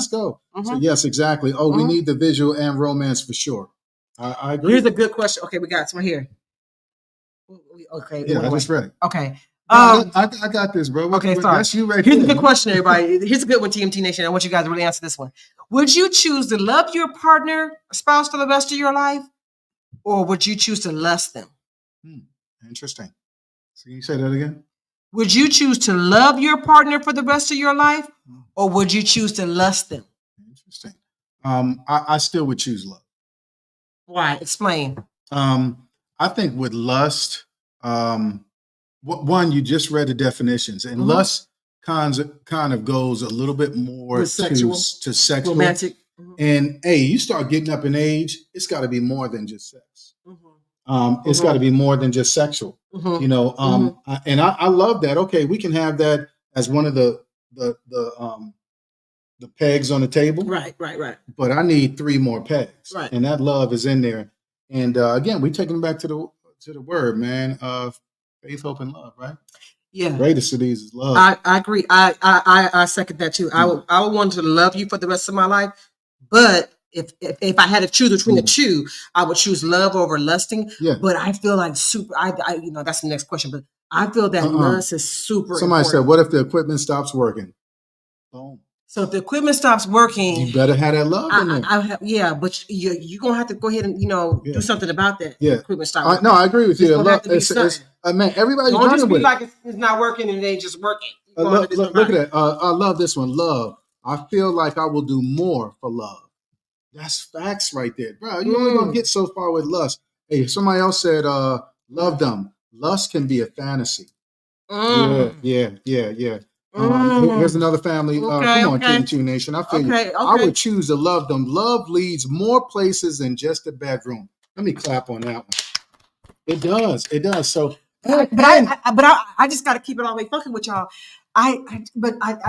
Speaker 1: go. So yes, exactly. Oh, we need the visual and romance for sure. I agree.
Speaker 2: Here's a good question. Okay, we got some here. Okay.
Speaker 1: Yeah, I just read it.
Speaker 2: Okay.
Speaker 1: I got this, bro.
Speaker 2: Okay, sorry.
Speaker 1: That's you right
Speaker 2: Here's a good question, everybody. Here's a good one, TMT Nation. I want you guys to really answer this one. Would you choose to love your partner, spouse for the rest of your life? Or would you choose to lust them?
Speaker 1: Interesting. So can you say that again?
Speaker 2: Would you choose to love your partner for the rest of your life? Or would you choose to lust them?
Speaker 1: Interesting. I still would choose love.
Speaker 2: Why? Explain.
Speaker 1: I think with lust, one, you just read the definitions, and lust kind of goes a little bit more to sexual,
Speaker 2: romantic.
Speaker 1: And you start getting up in age, it's got to be more than just sex. It's got to be more than just sexual. You know, and I love that. Okay, we can have that as one of the pegs on the table.
Speaker 2: Right.
Speaker 1: But I need 3 more pegs.
Speaker 2: Right.
Speaker 1: And that love is in there. And again, we taking it back to the word, man, of faith, hope, and love, right?
Speaker 2: Yeah.
Speaker 1: Greatest of these is love.
Speaker 2: I agree. I second that too. I would want to love you for the rest of my life, but if I had to choose between the two, I would choose love over lusting.
Speaker 1: Yeah.
Speaker 2: But I feel like I that's the next question. But I feel that lust is super.
Speaker 1: Somebody
Speaker 2: important.
Speaker 1: said, "What if the equipment stops working?" Boom.
Speaker 2: So if the equipment stops working,
Speaker 1: You better have that love in there.
Speaker 2: but you're gonna have to go ahead and do something about that.
Speaker 1: Yeah.
Speaker 2: The equipment stop working.
Speaker 1: No, I agree with you.
Speaker 2: It's have to be something.
Speaker 1: Man, everybody's
Speaker 2: Don't just
Speaker 1: running
Speaker 2: be
Speaker 1: with
Speaker 2: like it's not working and it ain't just working.
Speaker 1: look at that. I love this one. Love. I feel like I will do more for love. That's facts right there, bro. You only gonna get so far with lust. Hey, somebody else said, "Love them." Lust can be a fantasy. Yeah. Here's another family. Come on, TNT Nation. I feel you. I would choose to love them. Love leads more places than just the bedroom. Let me clap on that one. It does. So,
Speaker 2: but I just got to keep it all the way fucking with y'all. I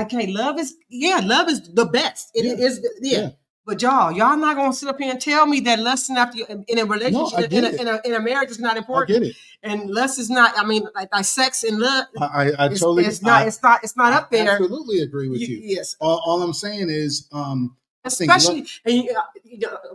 Speaker 2: can't. Love is the best. It is. Yeah. But y'all not gonna sit up here and tell me that lusting after you in a relationship in a marriage is not important.
Speaker 1: I get it.
Speaker 2: And lust is not. I mean, like sex and love.
Speaker 1: I totally.
Speaker 2: It's not up there.
Speaker 1: I absolutely agree with you.
Speaker 2: Yes.
Speaker 1: All I'm saying is,
Speaker 2: especially, and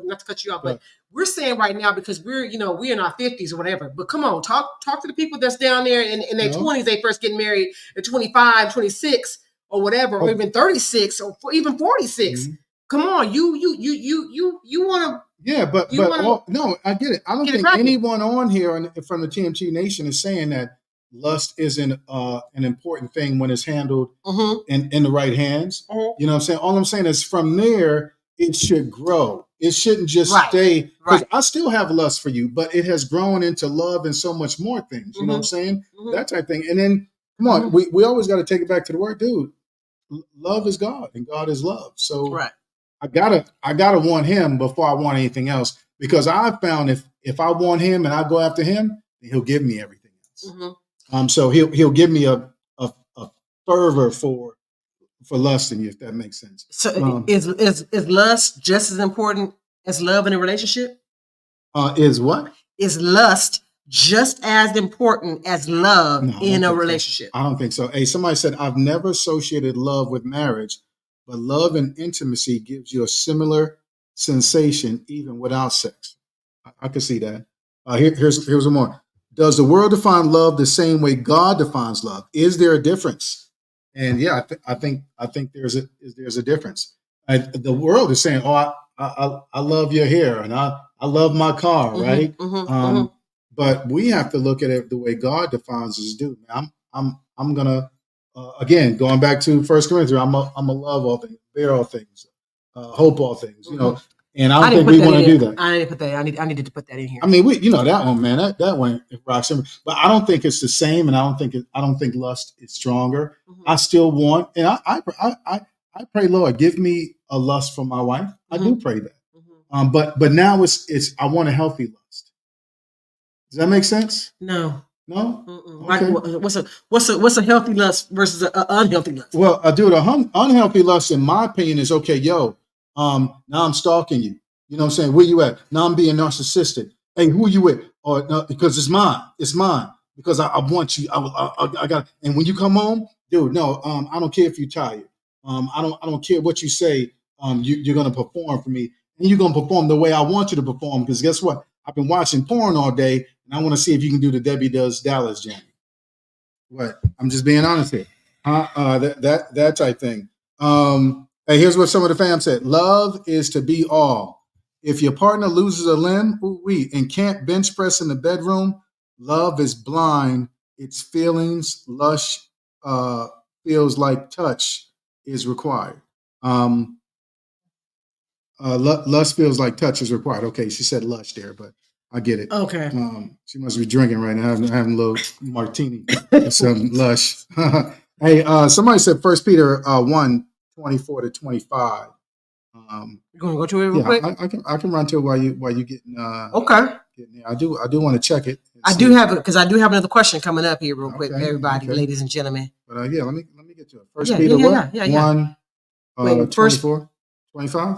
Speaker 2: not to cut you off, but we're saying right now because we're in our 50s or whatever. But come on, talk to the people that's down there in their 20s. They first get married at 25, 26 or whatever, or even 36 or even 46. Mm-hmm. Come on, you want to?
Speaker 1: Yeah, but no, I get it. I don't think anyone on here from the TMT Nation is saying that lust isn't an important thing when it's handled in the right hands. Mm-hmm. You know what I'm saying? All I'm saying is from there, it should grow. It shouldn't just stay. Because I still have lust for you, but it has grown into love and so much more things. You know what I'm saying? Mm-hmm. That type of thing. And then, come on, we always got to take it back to the word, dude. Love is God and God is love. So I gotta want him before I want anything else, because I found if I want him and I go after him, then he'll give me everything else. Mm-hmm. So he'll give me a fervor for lusting you, if that makes sense.
Speaker 2: So is lust just as important as love in a relationship?
Speaker 1: Is what?
Speaker 2: Is lust just as important as love in a relationship?
Speaker 1: I don't think so. Hey, somebody said, I've never associated love with marriage, but love and intimacy gives you a similar sensation even without sex. I can see that. Here's one more. Does the world define love the same way God defines love? Is there a difference? And yeah, I think there's a difference. The world is saying, "Oh, I love your hair and I love my car," right? But we have to look at it the way God defines us. Dude, I'm gonna. Again, going back to 1 Corinthians, I'm a love all things, bear all things, hope all things. You know, and I don't think we want to do that.
Speaker 2: I didn't put that. I needed to put that in here.
Speaker 1: I mean, that one, man. That one rocks. But I don't think it's the same, and I don't think lust is stronger. Mm-hmm. I still want, and I pray, Lord, give me a lust for my wife. I do pray that. Mm-hmm. But now it's I want a healthy lust. Does that make sense?
Speaker 2: No.
Speaker 1: No.
Speaker 2: Okay. What's a healthy lust versus an unhealthy lust?
Speaker 1: Well, dude, unhealthy lust, in my opinion, is okay. Yo, now I'm stalking you. You know what I'm saying? Where you at? Now I'm being narcissistic. Hey, who are you with? Or no, because it's mine. It's mine. Because I want you. I got. And when you come home, dude, no. I don't care if you're tired. I don't care what you say. You're gonna perform for me, and you're gonna perform the way I want you to perform. Because guess what? I've been watching porn all day. And I want to see if you can do the Debbie Does Dallas jam. What? I'm just being honest here. That type thing. Hey, here's what some of the fam said. Love is to be all. If your partner loses a limb, and can't bench press in the bedroom, love is blind. Its feelings, lush, feels like touch is required. Lust feels like touch is required. Okay, she said lush there, but I get it.
Speaker 2: Okay.
Speaker 1: She must be drinking right now, having a little martini or something lush. Hey, somebody said 1 Peter 1:24-25.
Speaker 2: You gonna go to it real quick?
Speaker 1: I can run to it while you getting
Speaker 2: okay.
Speaker 1: Getting there. I do want to check it.
Speaker 2: I do have another question coming up here real quick, everybody, ladies and gentlemen.
Speaker 1: But yeah, let me me get to it. First
Speaker 2: Yeah,
Speaker 1: Peter
Speaker 2: yeah,
Speaker 1: what?
Speaker 2: yeah, yeah, yeah.
Speaker 1: 1,
Speaker 2: Wait, first,
Speaker 1: 24, 25?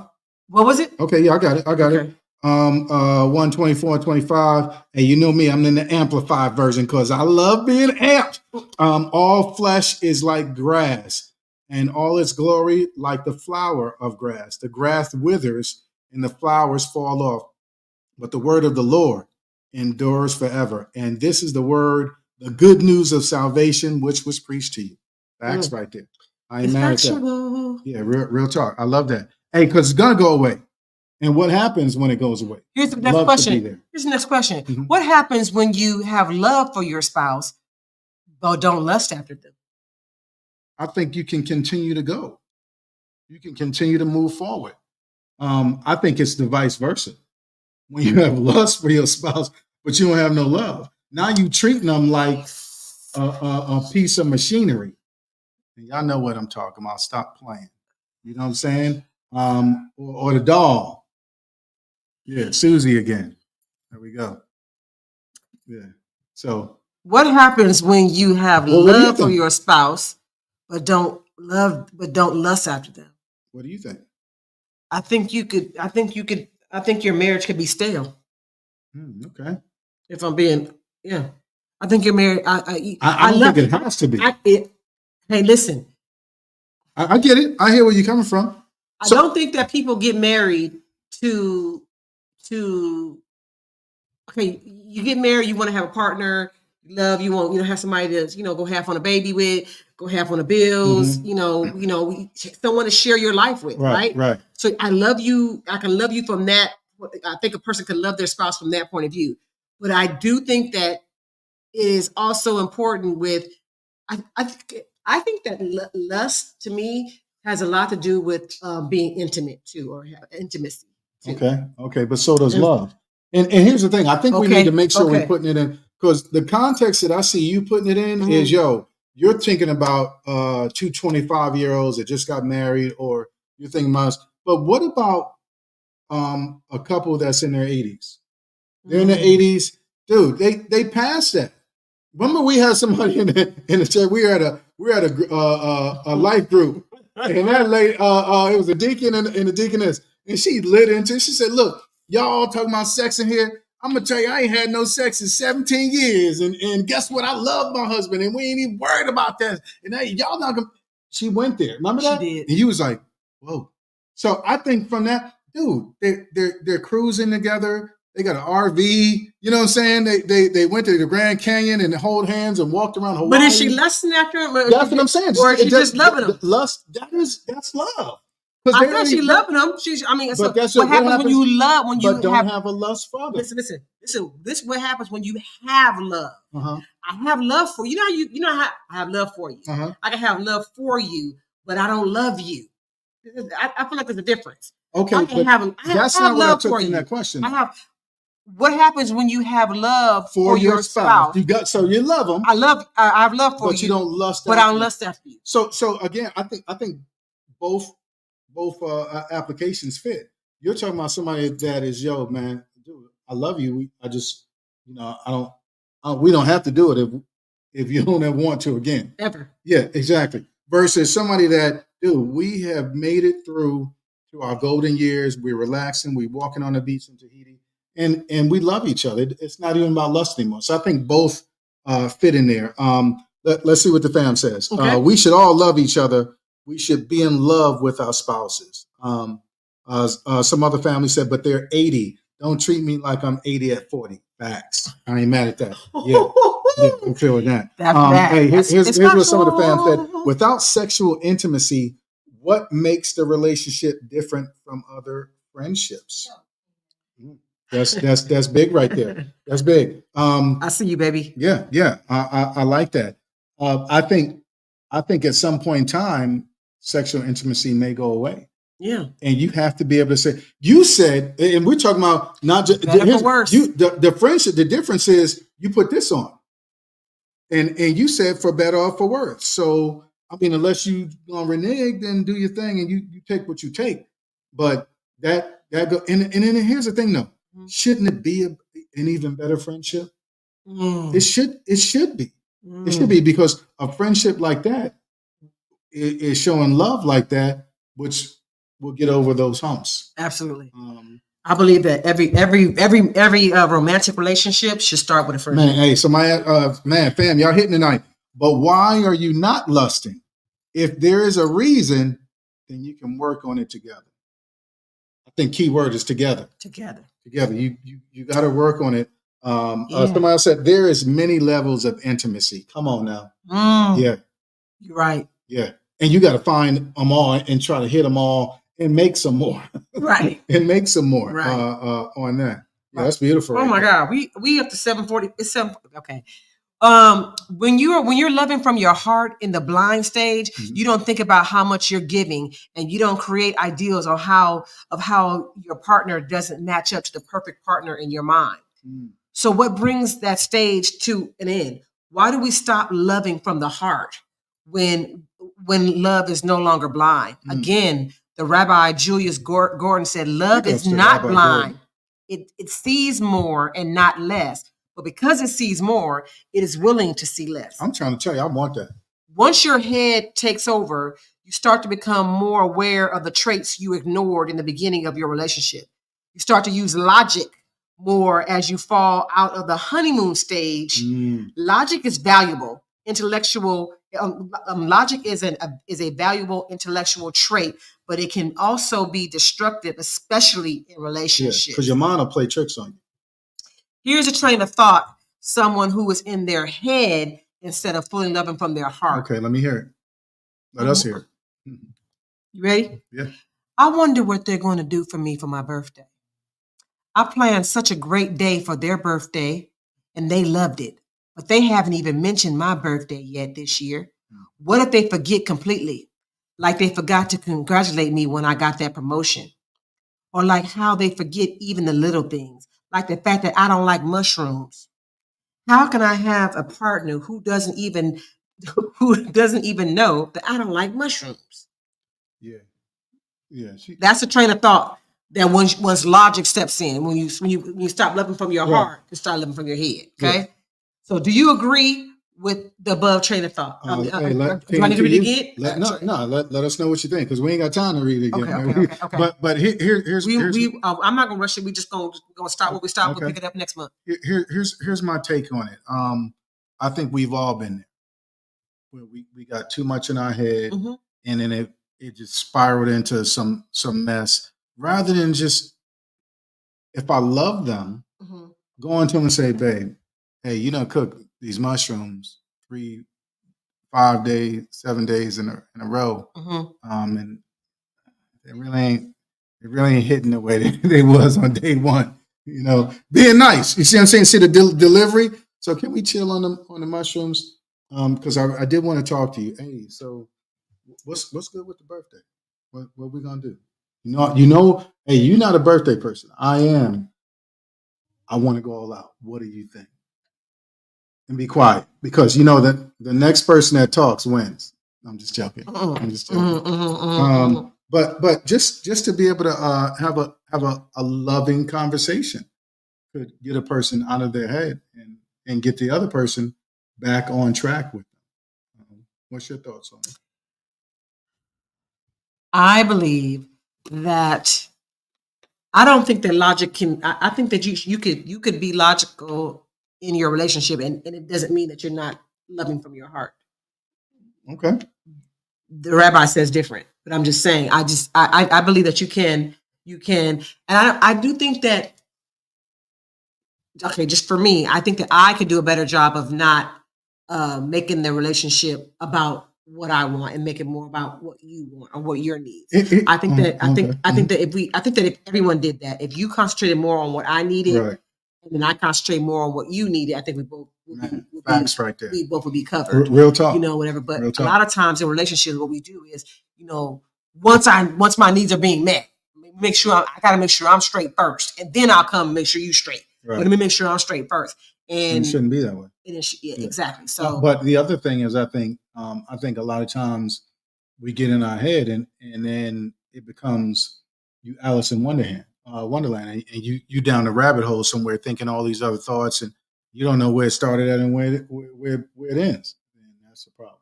Speaker 2: what was it?
Speaker 1: Okay, yeah, I got it. I got it.
Speaker 2: Okay.
Speaker 1: 124 and 25. And you know me, I'm in the amplified version because I love being amped. All flesh is like grass, and all its glory like the flower of grass. The grass withers and the flowers fall off, but the word of the Lord endures forever. And this is the word, the good news of salvation, which was preached to you. Facts right there. I ain't mad at that.
Speaker 2: Factual.
Speaker 1: Yeah, real talk. I love that. Hey, because it's gonna go away. And what happens when it goes away?
Speaker 2: Here's the next
Speaker 1: Love to be
Speaker 2: question.
Speaker 1: there.
Speaker 2: Here's the next question.
Speaker 1: Mhm.
Speaker 2: What happens when you have love for your spouse, but don't lust after them?
Speaker 1: I think you can continue to go. You can continue to move forward. I think it's the vice versa. When you have lust for your spouse, but you don't have no love, now you treating them like a piece of machinery. And y'all know what I'm talking about. Stop playing. You know what I'm saying? Or the doll. Yeah, Susie again. There we go. Yeah. So
Speaker 2: What happens when you have
Speaker 1: Well, what do you
Speaker 2: love for
Speaker 1: think?
Speaker 2: your spouse, but don't lust after them?
Speaker 1: what do you think?
Speaker 2: I think your marriage could be stale.
Speaker 1: Okay.
Speaker 2: If I'm being, yeah. I think your marriage,
Speaker 1: I don't think it has to be.
Speaker 2: Hey, listen,
Speaker 1: I get it. I hear where you're coming from.
Speaker 2: I don't think that people get married to okay, you get married, you want to have a partner, love, you want, have somebody to, go half on a baby with, go half on the bills, someone to share your life with, right?
Speaker 1: Right.
Speaker 2: So I love you. I can love you from that. I think a person can love their spouse from that point of view. But I do think that it is also important with, I think that lust to me has a lot to do with being intimate too, or intimacy. Too.
Speaker 1: Okay. But so does love. And here's the thing. I think we need to make sure we're
Speaker 2: Okay.
Speaker 1: putting it in, because the context that I see you putting it in is, you're thinking about two 25-year-olds that just got married, or you're thinking about, but what about a couple that's in their 80s? They're in their 80s, dude. They passed that. Remember, we had somebody in the church. We were at a life group, and that lady, it was a deacon and a deaconess, and she lit into it. She said, "Look, y'all all talking about sex in here. I'm gonna tell you, I ain't had no sex in 17 years, and guess what? I love my husband, and we ain't even worried about that. And now y'all not gonna." She went there. Remember that?
Speaker 2: She did.
Speaker 1: And you was like, "Whoa." So I think from that, dude, they're cruising together. They got an RV. You know what I'm saying? They went to the Grand Canyon and hold hands and walked around Hawaii.
Speaker 2: But is she lusting after him?
Speaker 1: That's what I'm saying.
Speaker 2: Or is she just loving him?
Speaker 1: Lust. That's love.
Speaker 2: I thought she loving him. So
Speaker 1: that's
Speaker 2: what happens when you love? When you
Speaker 1: but don't have a lust for them.
Speaker 2: Listen. This is what happens when you have love.
Speaker 1: Uh-huh.
Speaker 2: I have love for you. I have love for you.
Speaker 1: Uh-huh.
Speaker 2: I can have love for you, but I don't love you. I feel like there's a difference.
Speaker 1: Okay,
Speaker 2: I can have
Speaker 1: that's not what I took from that question.
Speaker 2: What happens when you have love
Speaker 1: for your spouse? So you love them.
Speaker 2: I have love for you,
Speaker 1: but you don't lust.
Speaker 2: But I don't lust after you.
Speaker 1: So again, I think both applications fit. You're talking about somebody that is, man, dude, I love you. I just, we don't have to do it if you don't ever want to again.
Speaker 2: Ever.
Speaker 1: Yeah, exactly. Versus somebody that, dude, we have made it through to our golden years. We're relaxing. We're walking on the beach in Tahiti, and we love each other. It's not even about lust anymore. So I think both fit in there. Let's see what the fam says.
Speaker 2: Okay.
Speaker 1: We should all love each other. We should be in love with our spouses. Some other family said, but they're 80. Don't treat me like I'm 80 at 40. Facts. I ain't mad at that. Yeah, I'm feeling that. Hey, here's what some of the fam said. Without sexual intimacy, what makes the relationship different from other friendships? That's big right there. That's big.
Speaker 2: I see you, baby.
Speaker 1: Yeah. I like that. I think at some point in time, sexual intimacy may go away.
Speaker 2: Yeah. And
Speaker 1: you have to be able to say, you said, and we're talking about not just
Speaker 2: worse.
Speaker 1: The friendship, the difference is you put this on. And you said for better or for worse. So, unless you gonna renege, then do your thing and you take what you take. But that go, and then here's the thing though. Shouldn't it be an even better friendship? It should be. It should be, because a friendship like that, is showing love like that, which will get over those humps.
Speaker 2: Absolutely. I believe that every romantic relationship should start with a first
Speaker 1: Man,
Speaker 2: date.
Speaker 1: hey, so my fam, y'all hitting tonight. But why are you not lusting? If there is a reason, then you can work on it together. I think key word is together.
Speaker 2: Together.
Speaker 1: You got to work on it.
Speaker 2: Yeah.
Speaker 1: Somebody else said there is many levels of intimacy. Come on now. Yeah,
Speaker 2: You're right.
Speaker 1: yeah. And you got to find them all and try to hit them all and make some more.
Speaker 2: Right.
Speaker 1: And make some more
Speaker 2: Right.
Speaker 1: on that. Yeah, that's beautiful.
Speaker 2: Oh
Speaker 1: right
Speaker 2: my
Speaker 1: there.
Speaker 2: God. We up to 7:40. It's 7. Okay. When you're loving from your heart in the blind stage, you don't think about how much you're giving, and you don't create ideals of how your partner doesn't match up to the perfect partner in your mind. So what brings that stage to an end? Why do we stop loving from the heart when love is no longer blind? Again, the Rabbi Julius Gordon said, love
Speaker 1: Big ups
Speaker 2: is
Speaker 1: to
Speaker 2: not
Speaker 1: Rabbi
Speaker 2: blind. It sees more and not less. But because it sees more, it is willing to see less.
Speaker 1: I'm trying to tell you, I want that.
Speaker 2: Once your head takes over, you start to become more aware of the traits you ignored in the beginning of your relationship. You start to use logic more as you fall out of the honeymoon stage. Logic is valuable. Intellectual logic is a valuable intellectual trait, but it can also be destructive, especially in relationships.
Speaker 1: Because your mind will play tricks on you.
Speaker 2: Here's a train of thought, someone who is in their head instead of fully loving from their heart.
Speaker 1: Okay, let me hear it. Let us hear it.
Speaker 2: You ready?
Speaker 1: Yeah.
Speaker 2: I wonder what they're going to do for me for my birthday. I planned such a great day for their birthday, and they loved it. But they haven't even mentioned my birthday yet this year. What if they forget completely? Like they forgot to congratulate me when I got that promotion. Or like how they forget even the little things, like the fact that I don't like mushrooms. How can I have a partner who doesn't even know that I don't like mushrooms?
Speaker 1: Yeah. Yeah.
Speaker 2: That's a train of thought that once logic steps in, when you stop loving from your heart and start loving from your head. Okay.
Speaker 1: Yeah.
Speaker 2: So do you agree with the above train of thought? Do I need to read it again?
Speaker 1: Let us know what you think, because we ain't got time to read it again.
Speaker 2: Okay.
Speaker 1: But here's
Speaker 2: I'm not gonna rush it. We just gonna stop where we stop. Okay. We'll pick it up next month.
Speaker 1: Here's my take on it. I think we've all been there, where we got too much in our head, and then it just spiraled into some mess. Rather than just, if I love them, going to them and say, babe, hey, you done cook these mushrooms 3, 5 days, 7 days in a row, and they really ain't hitting the way they was on day one. You know, being nice. You see what I'm saying? See the delivery. So can we chill on the mushrooms? Because I did want to talk to you. Hey, so what's good with the birthday? What we gonna do? You know. Hey, you're not a birthday person. I am. I want to go all out. What do you think? And be quiet, because you know that the next person that talks wins. I'm just joking. But just to be able to have a loving conversation could get a person out of their head and get the other person back on track with them. What's your thoughts on it?
Speaker 2: I believe that I don't think that logic can. I think that you could be logical in your relationship, and it doesn't mean that you're not loving from your heart.
Speaker 1: Okay.
Speaker 2: The rabbi says different, but I'm just saying. I believe that you can, and I do think that. Okay, just for me, I think that I could do a better job of not making the relationship about what I want and make it more about what you want or what your needs. I think that if everyone did that, if you concentrated more on what I needed,
Speaker 1: Right,
Speaker 2: and then I concentrate more on what you needed, I think we both
Speaker 1: facts right there.
Speaker 2: we both would be covered.
Speaker 1: Real talk.
Speaker 2: You know, whatever. But
Speaker 1: Real
Speaker 2: a
Speaker 1: talk.
Speaker 2: lot of times in relationships, what we do is, you know, once my needs are being met, I gotta make sure I'm straight first, and then I'll come and make sure you straight.
Speaker 1: Right.
Speaker 2: But let me make sure I'm straight first. And
Speaker 1: it shouldn't be that way.
Speaker 2: Yeah, exactly. So,
Speaker 1: but the other thing is, I think a lot of times we get in our head, and then it becomes you Alice in Wonderland, and you down the rabbit hole somewhere, thinking all these other thoughts, and you don't know where it started at and where it ends. And that's the problem.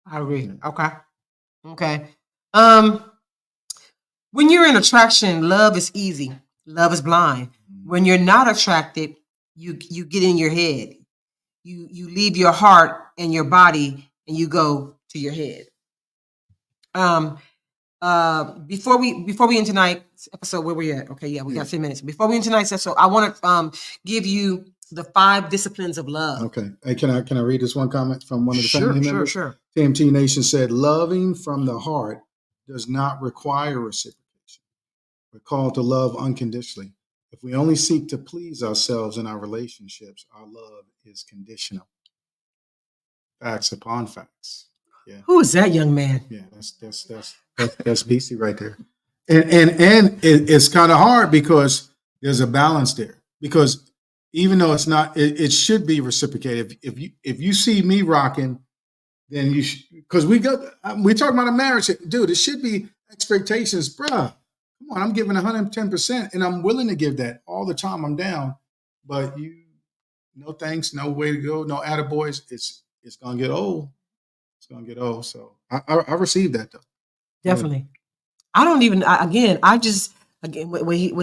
Speaker 2: I agree.
Speaker 1: Yeah.
Speaker 2: Okay. Okay. When you're in attraction, love is easy. Love is blind. When you're not attracted, you get in your head. You leave your heart and your body and you go to your head. Before we end tonight's episode, where we at? Okay, yeah, we got 10 minutes. Before we end tonight's episode, I want to give you the 5 disciplines of love.
Speaker 1: Okay. Hey, can I read this one comment from one of the family members?
Speaker 2: Sure.
Speaker 1: TMT Nation said, loving from the heart does not require reciprocation. We're called to love unconditionally. If we only seek to please ourselves in our relationships, our love is conditional. Facts upon facts. Yeah.
Speaker 2: Who is that young man?
Speaker 1: Yeah, that's BC right there. And it's kind of hard because there's a balance there. Because even though it's not, it should be reciprocated. If you see me rocking, then you should, because we talk about a marriage, dude. It should be expectations, bruh. Come on, I'm giving 110%, and I'm willing to give that all the time. I'm down, but no thanks, no way to go, no attaboys. It's gonna get old. It's gonna get old. So I received that though.
Speaker 2: Definitely. I don't even. When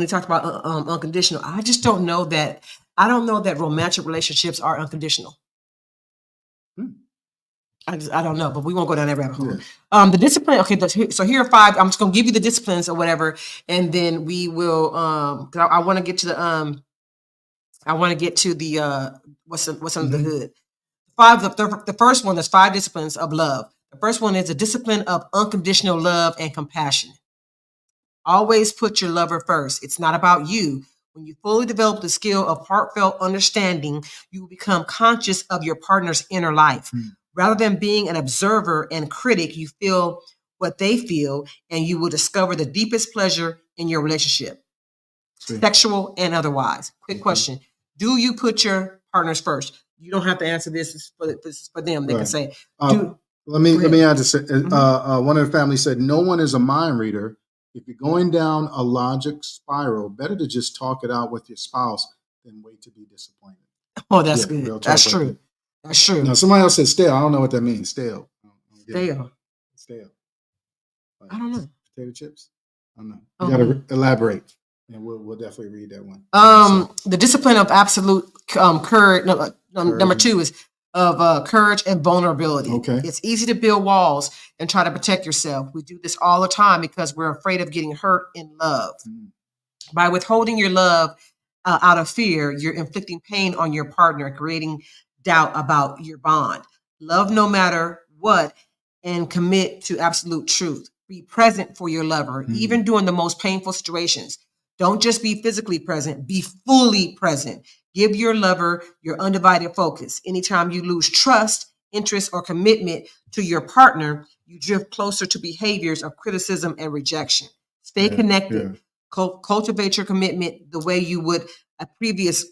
Speaker 2: he talked about unconditional, I just don't know that. I don't know that romantic relationships are unconditional. I don't know, but we won't go down that rabbit hole. Yeah. The discipline. Okay, so here are 5. I'm just gonna give you the disciplines or whatever, and then we will. Cause I want to get to the. I want to get to the what's under the hood. 5. The first one is 5 disciplines of love. The first one is the discipline of unconditional love and compassion. Always put your lover first. It's not about you. When you fully develop the skill of heartfelt understanding, you will become conscious of your partner's inner life. Rather than being an observer and critic, you feel what they feel, and you will discover the deepest pleasure in your relationship, sexual and otherwise. Quick question. Do you put your partners first? You don't have to answer this. This is for them. They can say,
Speaker 1: let me add this. One of the family said, no one is a mind reader. If you're going down a logic spiral, better to just talk it out with your spouse than wait to be disappointed.
Speaker 2: Oh, that's good. That's true. That's true.
Speaker 1: Now, somebody else said stale. I don't know what that means. Stale.
Speaker 2: Stale. I don't know.
Speaker 1: Potato chips? I don't know. You got to elaborate. And we'll definitely read that one.
Speaker 2: The discipline of absolute courage. Number 2 is of courage and vulnerability.
Speaker 1: Okay.
Speaker 2: It's easy to build walls and try to protect yourself. We do this all the time because we're afraid of getting hurt in love. By withholding your love out of fear, you're inflicting pain on your partner, creating doubt about your bond. Love no matter what and commit to absolute truth. Be present for your lover, even during the most painful situations. Don't just be physically present, be fully present. Give your lover your undivided focus. Anytime you lose trust, interest, or commitment to your partner, you drift closer to behaviors of criticism and rejection. Stay connected. Yeah. Cultivate your commitment the way you would a precious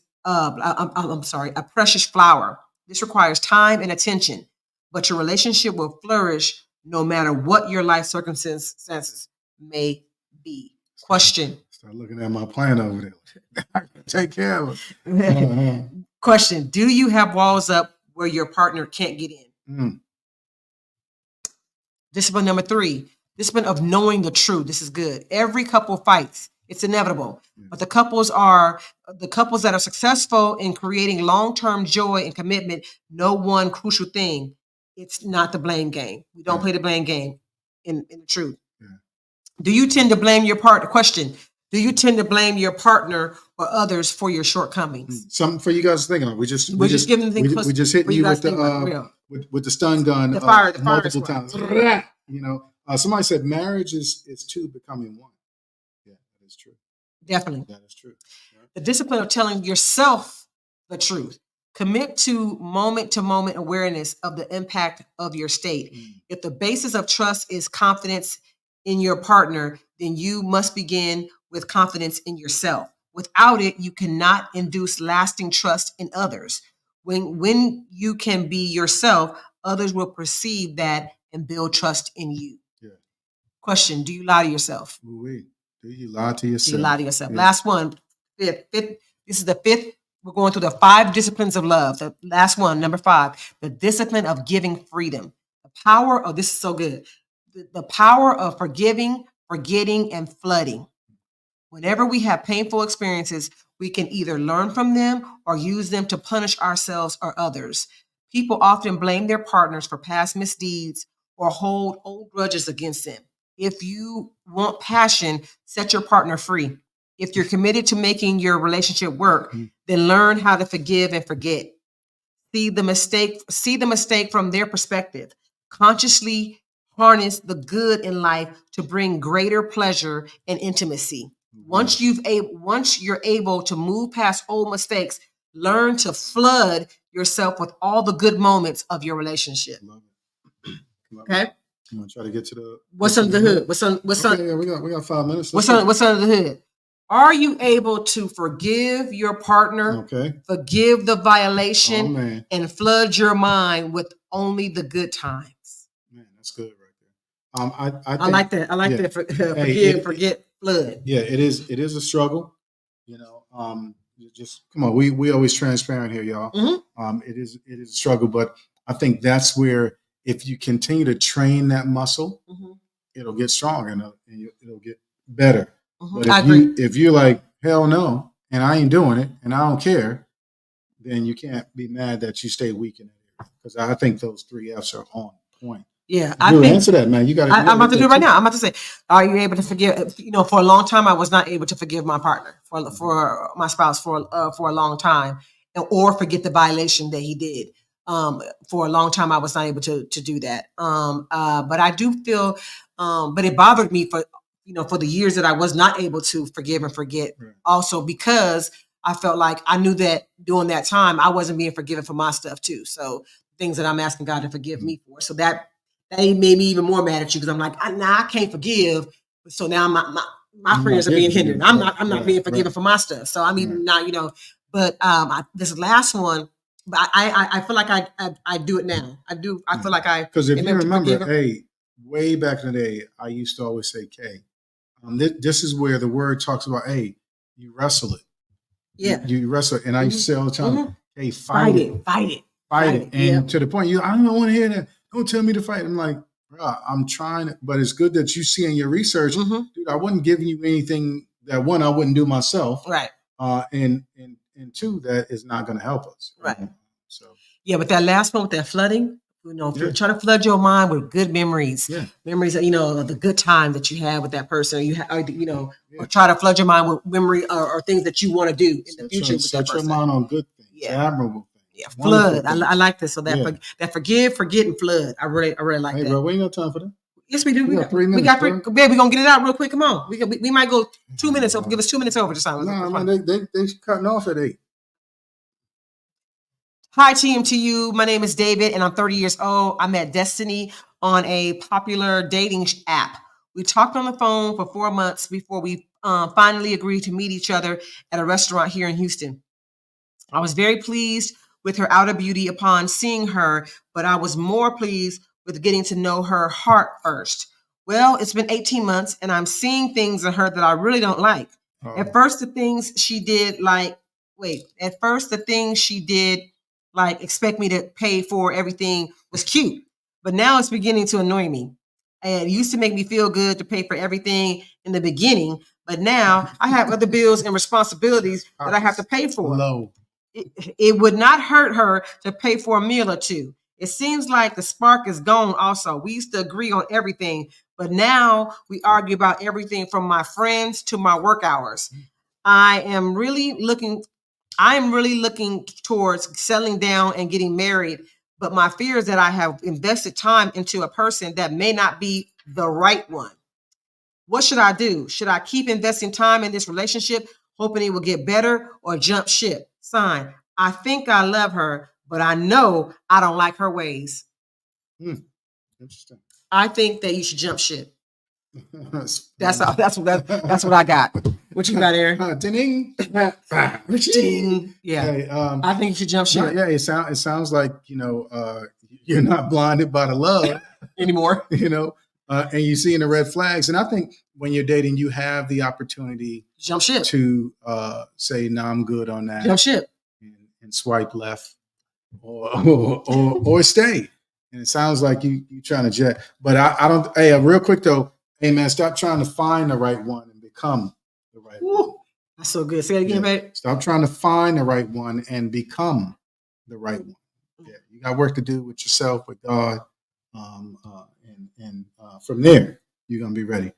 Speaker 2: flower. This requires time and attention, but your relationship will flourish no matter what your life circumstances may be. Question.
Speaker 1: Start looking at my plan over there. I can take care of it.
Speaker 2: Question. Do you have walls up where your partner can't get in? Discipline number 3. Discipline of knowing the truth. This is good. Every couple fights. It's inevitable. But the couples that are successful in creating long-term joy and commitment know one crucial thing. It's not the blame game. We don't play the blame game in the truth. Yeah. Do you tend to blame your partner? Question. Do you tend to blame your partner or others for your shortcomings?
Speaker 1: Something for you guys to think of. We just
Speaker 2: giving things.
Speaker 1: We just hitting you with the stun gun multiple times. Somebody said marriage is 2 becoming 1. Yeah, that is true.
Speaker 2: Definitely.
Speaker 1: That is true. Yeah.
Speaker 2: The discipline of telling yourself the truth. Commit to moment awareness of the impact of your state. If the basis of trust is confidence in your partner, then you must begin with confidence in yourself. Without it, you cannot induce lasting trust in others. When you can be yourself, others will perceive that and build trust in you. Yeah. Question, do you lie to yourself?
Speaker 1: Do you lie to yourself?
Speaker 2: Do you lie to yourself? Yeah. Last one, fifth. This is the 5th. We're going through the 5 disciplines of love. The last one, number 5, the discipline of giving freedom. The power of, this is so good, the power of forgiving, forgetting, and flooding. Whenever we have painful experiences, we can either learn from them or use them to punish ourselves or others. People often blame their partners for past misdeeds or hold old grudges against them. If you want passion, set your partner free. If you're committed to making your relationship work, then learn how to forgive and forget. See the mistake from their perspective. Consciously harness the good in life to bring greater pleasure and intimacy. Once you're able to move past old mistakes, learn to flood yourself with all the good moments of your relationship. Okay.
Speaker 1: I'm gonna try to get to the
Speaker 2: What's under the hood? What's
Speaker 1: Okay, yeah, we got 5 minutes.
Speaker 2: what's under the hood? Are you able to forgive your partner,
Speaker 1: Okay.
Speaker 2: forgive the
Speaker 1: Oh
Speaker 2: violation,
Speaker 1: man,
Speaker 2: and flood your mind with only the good times?
Speaker 1: man, that's good right there. I
Speaker 2: I like that. I like
Speaker 1: yeah.
Speaker 2: that.
Speaker 1: Hey,
Speaker 2: Forgive, forget, flood.
Speaker 1: yeah, it is a struggle. You know, just come on. We always transparent here, y'all.
Speaker 2: Mhm.
Speaker 1: It is a struggle, but I think that's where if you continue to train that muscle,
Speaker 2: Mhm.
Speaker 1: it'll get stronger and it'll get better. But
Speaker 2: I agree.
Speaker 1: if you're like hell no, and I ain't doing it, and I don't care, then you can't be mad that you stay weak in it. Because I think those 3 F's are on point.
Speaker 2: Yeah, I
Speaker 1: Really
Speaker 2: think
Speaker 1: answer that, man. You got.
Speaker 2: I'm about to do it right now. I'm about to say, are you able to forgive? You know, for a long time, I was not able to forgive my partner, for my spouse, for a long time, or forget the violation that he did. For a long time, I was not able to do that. But I do feel, but it bothered me for the years that I was not able to forgive and forget.
Speaker 1: Right.
Speaker 2: Also, because I felt like I knew that during that time I wasn't being forgiven for my stuff too. So things that I'm asking God to forgive me for. So that made me even more mad at you, because I'm like, I can't forgive. So now my prayers are being hindered. I'm not being forgiven for my stuff. So I'm even not, but this last one, but I feel like I do it now. I feel like I,
Speaker 1: Because if
Speaker 2: am
Speaker 1: you
Speaker 2: able to
Speaker 1: remember,
Speaker 2: forgive him.
Speaker 1: hey, way back in the day, I used to always say, "K." This is where the word talks about, hey, you wrestle it.
Speaker 2: Yeah.
Speaker 1: You wrestle it. And I used to say all the time,
Speaker 2: Mhm.
Speaker 1: hey, fight it.
Speaker 2: Fight it.
Speaker 1: Fight it. And
Speaker 2: Yep.
Speaker 1: to the point, I don't want to hear that. Don't tell me to fight. I'm like, bro, I'm trying, but it's good that you see in your research,
Speaker 2: Mhm.
Speaker 1: dude, I wasn't giving you anything that, one, I wouldn't do myself.
Speaker 2: Right.
Speaker 1: And 2, that is not going to help us.
Speaker 2: Right.
Speaker 1: So
Speaker 2: Yeah, but that last one with that flooding, if you're trying to flood your mind with good memories, memories of, of the good time that you had with that person, or try to flood your mind with memory or things that you want to do in the future with that
Speaker 1: set your
Speaker 2: person.
Speaker 1: mind on good things,
Speaker 2: Yeah.
Speaker 1: admirable things.
Speaker 2: Yeah, flood. I like this. So that
Speaker 1: Yeah.
Speaker 2: that forgive, forget, and flood. I really like
Speaker 1: Hey,
Speaker 2: that.
Speaker 1: bro, we ain't got time for that.
Speaker 2: Yes, we do.
Speaker 1: We got 3 minutes.
Speaker 2: We got 3.
Speaker 1: bro.
Speaker 2: Babe, we're gonna get it out real quick. Come on. We might go 2 minutes. Give us 2 minutes over just time.
Speaker 1: No, man, they cutting off at 8.
Speaker 2: Hi, TMTU. My name is David, and I'm 30 years old. I met Destiny on a popular dating app. We talked on the phone for 4 months before we finally agreed to meet each other at a restaurant here in Houston. I was very pleased with her outer beauty upon seeing her, but I was more pleased with getting to know her heart first. Well, it's been 18 months, and I'm seeing things in her that I really don't like. At first, the things she did, expect me to pay for everything, was cute. But now it's beginning to annoy me. And it used to make me feel good to pay for everything in the beginning, but now I have other bills and responsibilities that I have to pay for.
Speaker 1: Low.
Speaker 2: It would not hurt her to pay for a meal or two. It seems like the spark is gone also. We used to agree on everything, but now we argue about everything from my friends to my work hours. I am really looking towards settling down and getting married, but my fear is that I have invested time into a person that may not be the right one. What should I do? Should I keep investing time in this relationship, hoping it will get better, or jump ship? Sign, I think I love her, but I know I don't like her ways.
Speaker 1: Interesting.
Speaker 2: I think that you should jump ship. That's what I got. What you got, Aaron?
Speaker 1: Ding.
Speaker 2: Ding. Yeah.
Speaker 1: Hey,
Speaker 2: I think you should jump ship.
Speaker 1: Yeah, it sounds like, you're not blinded by the love
Speaker 2: Anymore.
Speaker 1: And you see in the red flags. And I think when you're dating, you have the opportunity
Speaker 2: Jump ship.
Speaker 1: to say, no, I'm good on that.
Speaker 2: Jump ship.
Speaker 1: And swipe left or stay. And it sounds like you trying to jet. But I don't. Hey, real quick though. Hey man, stop trying to find the right one and become the right one.
Speaker 2: That's so good. Say that again,
Speaker 1: Yeah.
Speaker 2: babe.
Speaker 1: Stop trying to find the right one and become the right one. Yeah, you got work to do with yourself, with God, and from there you're gonna be ready.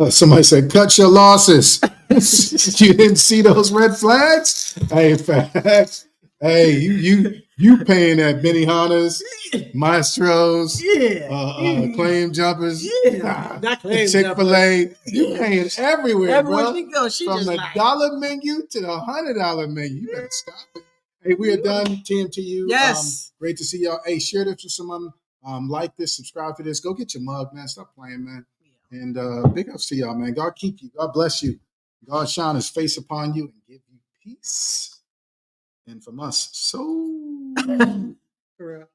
Speaker 1: Somebody said, "Cut your losses." You didn't see those red flags? Hey, facts. Hey, you paying at Benihana's, Maestros, claim jumpers,
Speaker 2: Not claim
Speaker 1: Chick-fil-A. You paying everywhere,
Speaker 2: Everywhere
Speaker 1: bro.
Speaker 2: she goes, she
Speaker 1: From
Speaker 2: just
Speaker 1: the
Speaker 2: like,
Speaker 1: dollar menu to the $100 menu. You better stop it. Hey, we are done. TMTU.
Speaker 2: yes.
Speaker 1: Great to see y'all. Hey, share this with someone. Like this, subscribe to this. Go get your mug, man. Stop playing, man. And big ups to y'all, man. God keep you. God bless you. God shine his face upon you and give you peace. And from us, so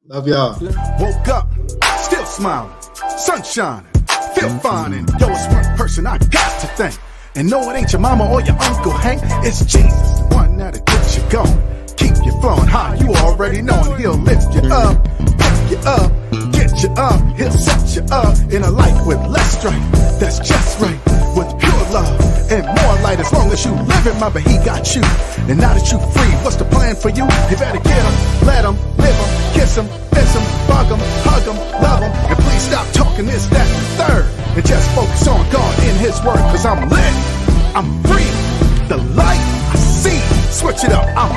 Speaker 1: love y'all.
Speaker 4: Woke up, still smiling, sun shining, feel fine. And yo, it's one person I got to thank. And no, it ain't your mama or your Uncle Hank. It's Jesus, the one that'll get you going. Keep you flowing high, you already know. And he'll lift you up, pick you up, get you up. He'll set you up in a life with less strife. That's just right, with pure love and more light. As long as you live it, mother, he got you. And now that you free, what's the plan for you? You better get him, let him, live him, kiss him, miss him, bug him, hug him, love him. And please stop talking this, that, and the third. And just focus on God in his word. Cause I'm lit, I'm free, the light I see. Switch it up, I'm